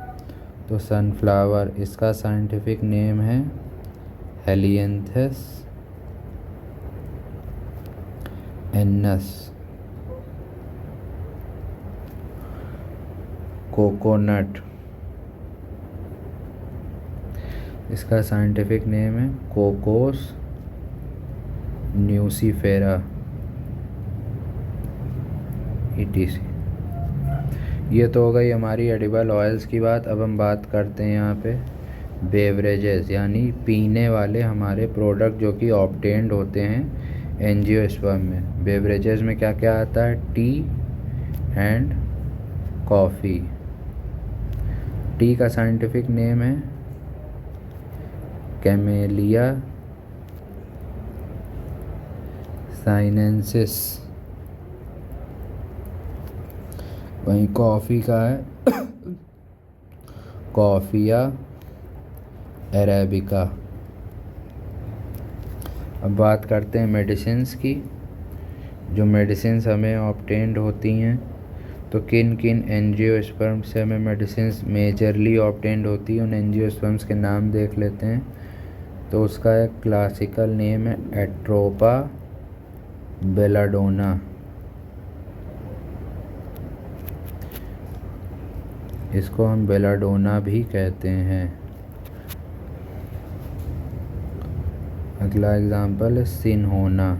तो सनफ्लावर, इसका साइंटिफिक नेम है हेलियंथस एन्नस। कोकोनट, इसका साइंटिफिक नेम है कोकोस न्यूसीफेरा etc। ये तो हो गई हमारी एडिबल ऑयल्स की बात। अब हम बात करते हैं यहाँ पे बेवरेजेस यानी पीने वाले हमारे प्रोडक्ट जो कि ऑब्टेन्ड होते हैं एंजियोस्पर्म में। बेवरेजेस में क्या क्या आता है? T and coffee. टी का साइंटिफिक नेम है कैमेलिया साइनेंसिस। वहीं कॉफ़ी का है कॉफ़िया अरेबिका। अब बात करते हैं मेडिसिन्स की। जो मेडिसिन्स हमें ऑब्टेन्ड होती हैं, तो किन किन एंजियोस्पर्म से हमें मेडिसिन्स मेजरली ऑब्टेन्ड होती हैं, उन एंजियोस्पर्म्स के नाम देख लेते हैं। तो उसका एक क्लासिकल नेम है एट्रोपा बेलाडोना। इसको हम बेलाडोना भी कहते हैं। अगला एग्जाम्पल है सिनहोना।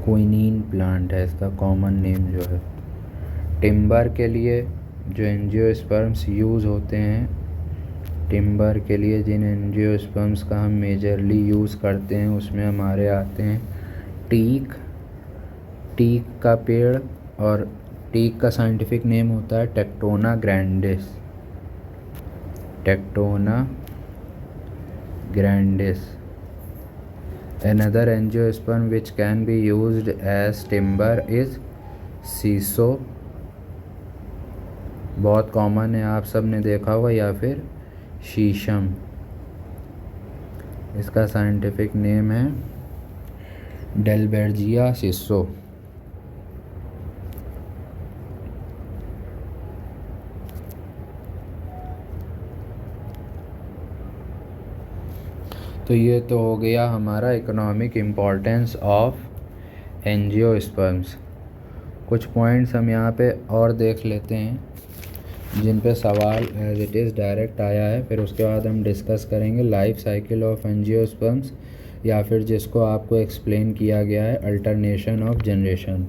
क्विनीन प्लांट है इसका कॉमन नेम जो है। टिम्बर के लिए जो एंजियोस्पर्म्स यूज़ होते हैं, टिम्बर के लिए जिन एंजियोस्पर्म्स का हम मेजरली यूज़ करते हैं, उसमें हमारे आते हैं टीक। टीक का पेड़, और टीक का साइंटिफिक नेम होता है tectona grandis. Tectona grandis. Another angiosperm which can be used as timber is सीसो। बहुत कॉमन है, आप सब ने देखा होगा, या फिर शीशम। इसका साइंटिफिक नेम है डेलबेर्जिया सीसो। तो ये तो हो गया हमारा इकोनॉमिक इम्पोर्टेंस ऑफ एंजियोस्पर्म्स। कुछ पॉइंट्स हम यहाँ पे और देख लेते हैं जिन पे सवाल एज इट इज़ डायरेक्ट आया है। फिर उसके बाद हम डिस्कस करेंगे लाइफ साइकिल ऑफ एंजियोस्पर्म्स, या फिर जिसको आपको एक्सप्लेन किया गया है अल्टरनेशन ऑफ जनरेशन।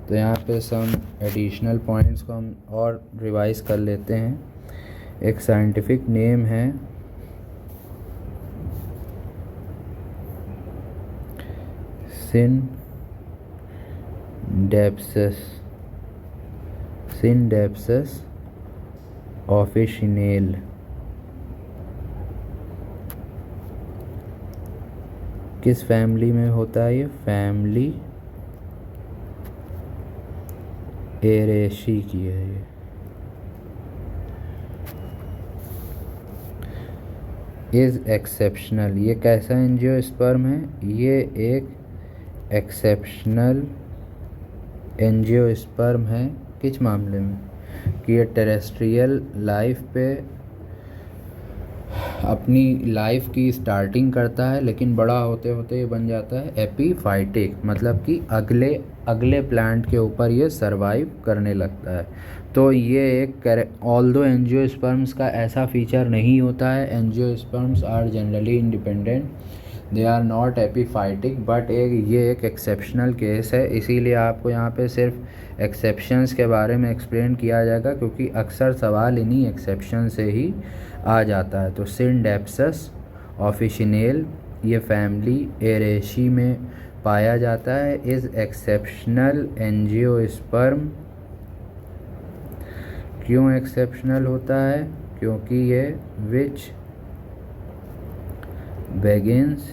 तो यहाँ पे सम एडिशनल पॉइंट्स को हम और रिवाइज कर लेते हैं। एक साइंटिफिक नेम है सिनडेप्सिस ऑफिशिनेल। किस फैमिली में होता है ये? फैमिली एरेशी की है ये। Is exceptional. ये कैसा एंजियोस्पर्म है? ये एक एक्सेप्शनल एंजियोस्पर्म है। किस मामले में? कि ये टेरेस्ट्रियल लाइफ पे अपनी लाइफ की स्टार्टिंग करता है, लेकिन बड़ा होते होते ये बन जाता है एपीफाइटिक, मतलब कि अगले प्लांट के ऊपर ये सरवाइव करने लगता है। तो ये एक ऑल्दो एंजियोस्पर्म्स का ऐसा फीचर नहीं होता है। Angiosperms are generally independent, they are not epiphytic, but ये एक एक्सेप्शनल केस है। इसीलिए आपको यहाँ पे सिर्फ एक्सेप्शंस के बारे में एक्सप्लेन किया जाएगा, क्योंकि अक्सर सवाल इन्हीं एक्सेप्शन से ही आ जाता है। तो सिनडेप्सिस ऑफिशिनेल ये फैमिली एरेशी में पाया जाता है। Is exceptional angiosperm. क्यों एक्सेप्शनल होता है? क्योंकि ये विच begins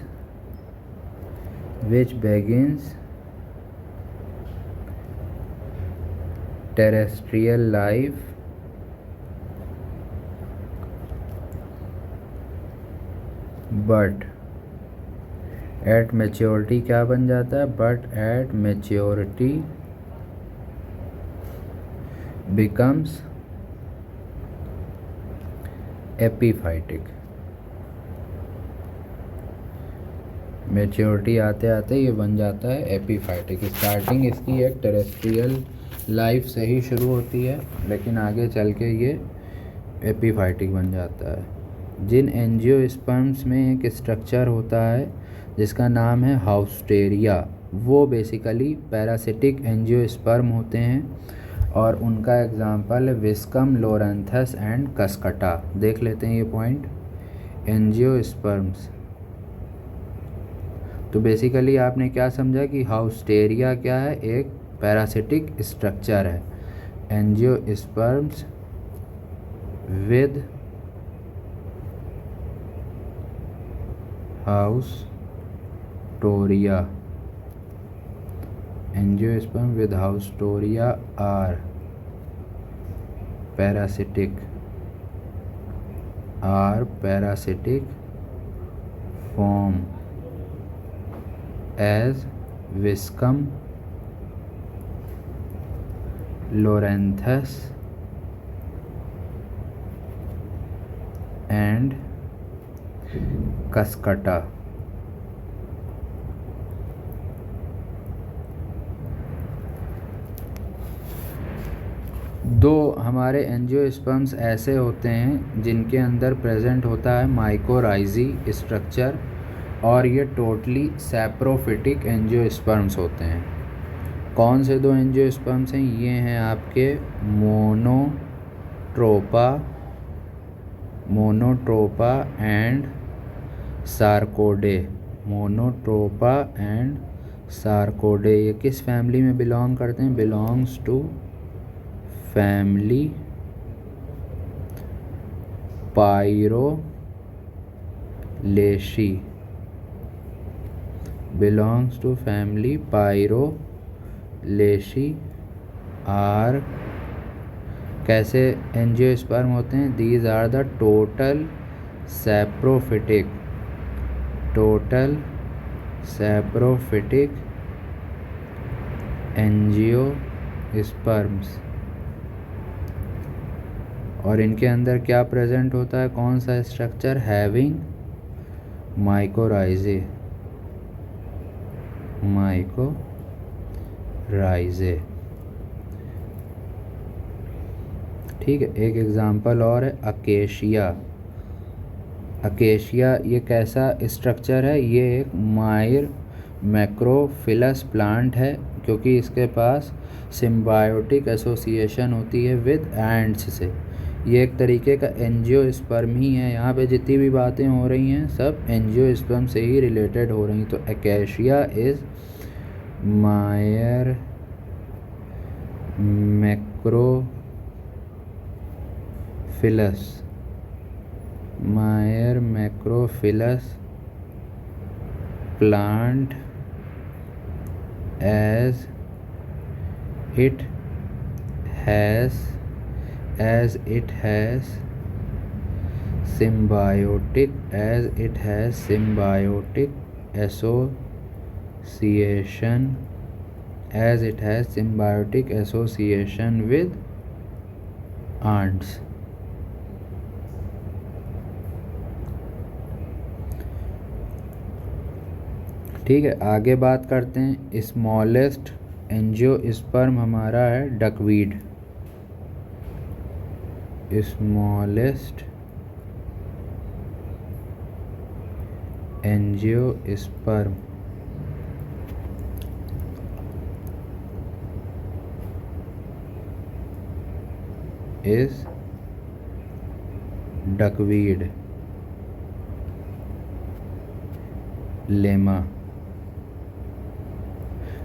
terrestrial life but at maturity क्या बन जाता है? but at maturity becomes epiphytic। Maturity आते आते ये बन जाता है एपीफाइटिक। स्टार्टिंग इसकी एक टेरेस्ट्रियल लाइफ से ही शुरू होती है, लेकिन आगे चल के ये एपीफाइटिक बन जाता है। जिन एंजियोस्पर्म्स में एक स्ट्रक्चर होता है जिसका नाम है हाउस्टेरिया, वो बेसिकली पैरासिटिक एंजियोस्पर्म होते हैं और उनका एग्जांपल है विस्कम, लोरेंथस एंड कस्कटा। देख लेते हैं ये पॉइंट। एंजियोस्पर्म्स, तो बेसिकली आपने क्या समझा कि हाउस्टेरिया क्या है, एक पैरासिटिक स्ट्रक्चर है। Angiosperms with haustoria, angiosperm with haustoria are parasitic form as Viscum, Lorenthus and Cuscata। दो हमारे एंजियोस्पर्म्स ऐसे होते हैं जिनके अंदर प्रेजेंट होता है माइकोराइजी स्ट्रक्चर और ये टोटली सैप्रोफिटिक एंजियोस्पर्म्स होते हैं। कौन से दो एंजियोस्पर्म्स हैं? ये हैं आपके मोनोट्रोपा एंड सार्कोडे। मोनोट्रोपा एंड सार्कोडे ये किस फैमिली में बिलोंग करते हैं? Belongs to family Pyrolaceae, belongs to family Pyrolaceae. आर कैसे एंजियोस्पर्म होते हैं? These are the total saprophytic angiosperms. और इनके अंदर क्या प्रेजेंट होता है? कौन सा स्ट्रक्चर? हैविंग माइकोराइजे। ठीक है, एक एग्जांपल और है अकेशिया। अकेशिया ये कैसा स्ट्रक्चर है? ये एक मैक्रोफिलस प्लांट है क्योंकि इसके पास सिम्बायोटिक एसोसिएशन होती है विद एंड्स से। ये एक तरीके का एंजियोस्पर्म ही है। यहाँ पे जितनी भी बातें हो रही हैं सब एंजियोस्पर्म से ही रिलेटेड हो रही हैं। तो acacia is macrophyllous plant as it has symbiotic association with ants। ठीक है, आगे बात करते हैं। स्मॉलेस्ट एंजियोस्पर्म हमारा है duckweed. Smallest angiosperm is duckweed lemma.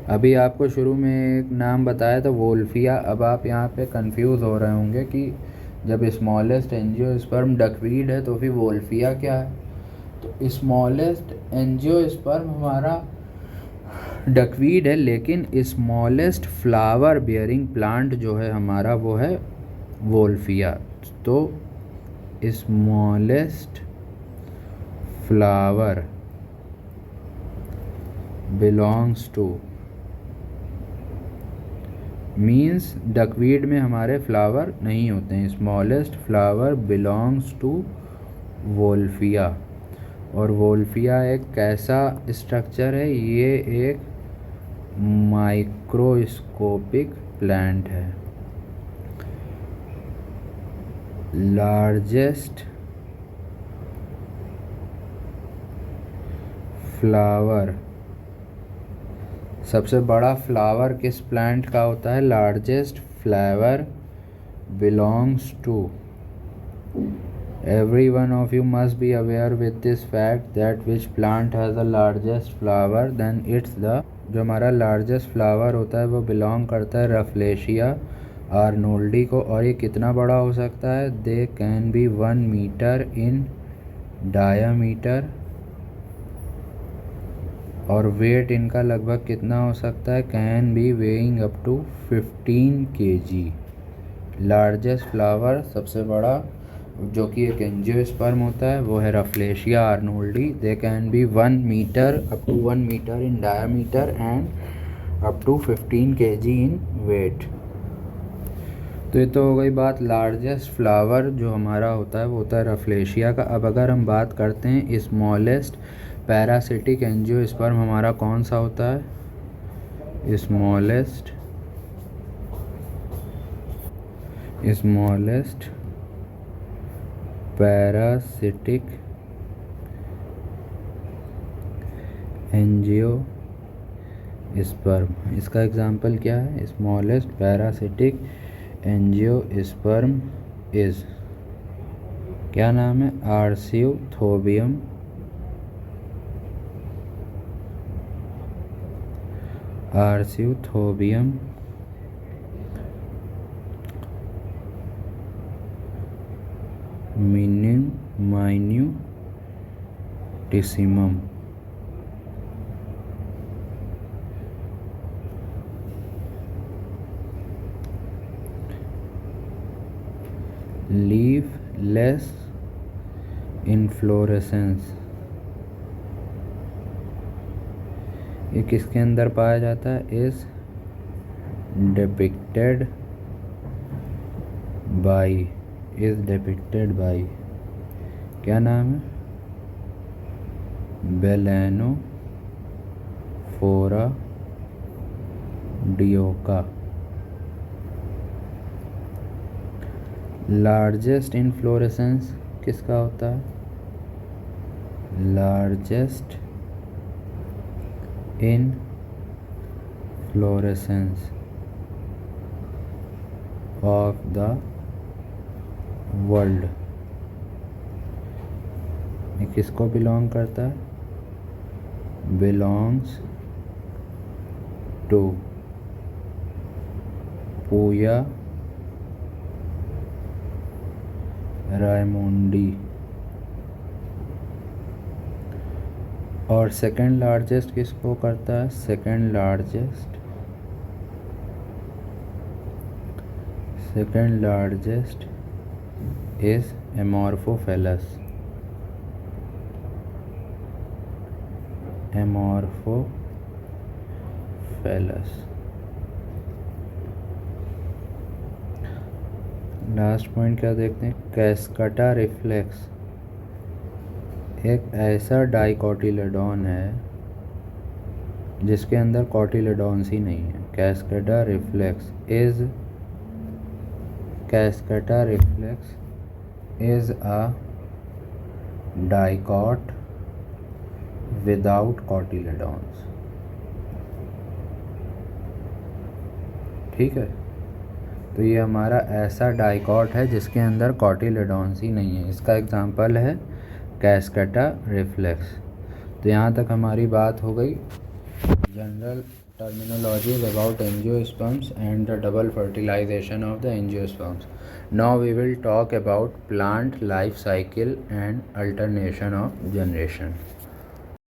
अभी आपको शुरू में एक नाम बताया था वोल्फिया। अब आप यहाँ पे कंफ्यूज हो रहे होंगे कि जब स्मॉलेस्ट एंजियोस्पर्म डकवीड है तो फिर वोल्फिया क्या है? तो स्मॉलेस्ट एंजियोस्पर्म हमारा डकवीड है, लेकिन स्मॉलेस्ट फ्लावर बियरिंग प्लांट जो है हमारा वो है वोल्फिया। तो smallest flower belongs to means duckweed में हमारे फ्लावर नहीं होते हैं। Smallest flower belongs to Wolffia. और वोल्फिया एक कैसा स्ट्रक्चर है? ये एक माइक्रोस्कोपिक प्लांट है। फ्लावर, सबसे बड़ा फ्लावर किस प्लांट का होता है? Largest flower belongs to, every one of you must be aware with this fact that which plant has the largest flower, then it's the, जो हमारा लार्जेस्ट फ्लावर होता है वो बिलोंग करता है रफलेशिया आर्नोल्डी को। और ये कितना बड़ा हो सकता है? They can be 1 metre in diameter, और वेट इनका लगभग कितना हो सकता है? Can be weighing up to 15 kg। Largest flower, सबसे बड़ा जो कि एक एंजियोस्पर्म होता है वो है Rafflesia arnoldii. They can be 1 metre up to 1 metre in diameter and up to 15 kg in weight. तो ये तो हो गई बात लार्जेस्ट फ्लावर जो हमारा होता है वो होता है रफलेशिया का। अब अगर हम बात करते हैं स्मॉलेस्ट पैरासिटिक एंजियोस्पर्म हमारा कौन सा होता है? स्मॉलेस्ट पैरासिटिक एंजियोस्पर्म, इसका एग्जाम्पल क्या है? स्मॉलेस्ट पैरासिटिक एंजियोस्पर्म इज, क्या नाम है? आर्सियोथोबियम minutisimum। leafless inflorescence, ये किसके अंदर पाया जाता है? इज डिपिक्टेड बाई, क्या नाम है? बेलेनोफोरा डियोका। लार्जेस्ट इनफ्लोरेसेंस किसका होता है? Largest inflorescence of the world, ये किसको बिलोंग करता है? Belongs to Puya raimondii. और सेकंड लार्जेस्ट किसको करता है? Second largest is Amorphophallus. Last point क्या देखते हैं? कैस्कटा रिफ्लेक्स एक ऐसा डाइकोटिलेडॉन है जिसके अंदर कोटिलेडॉन्स ही नहीं है। Cuscuta reflexa is a dicot without cotyledons. ठीक है, तो ये हमारा ऐसा डाइकॉट है जिसके अंदर कोटिलेडॉन्स ही नहीं है। इसका एग्जांपल है कैस्कटा रिफ्लेक्स। तो यहाँ तक हमारी बात हो गई general terminologies about angiosperms and the double fertilization of the angiosperms. Now we will talk about plant life cycle and alternation of generation.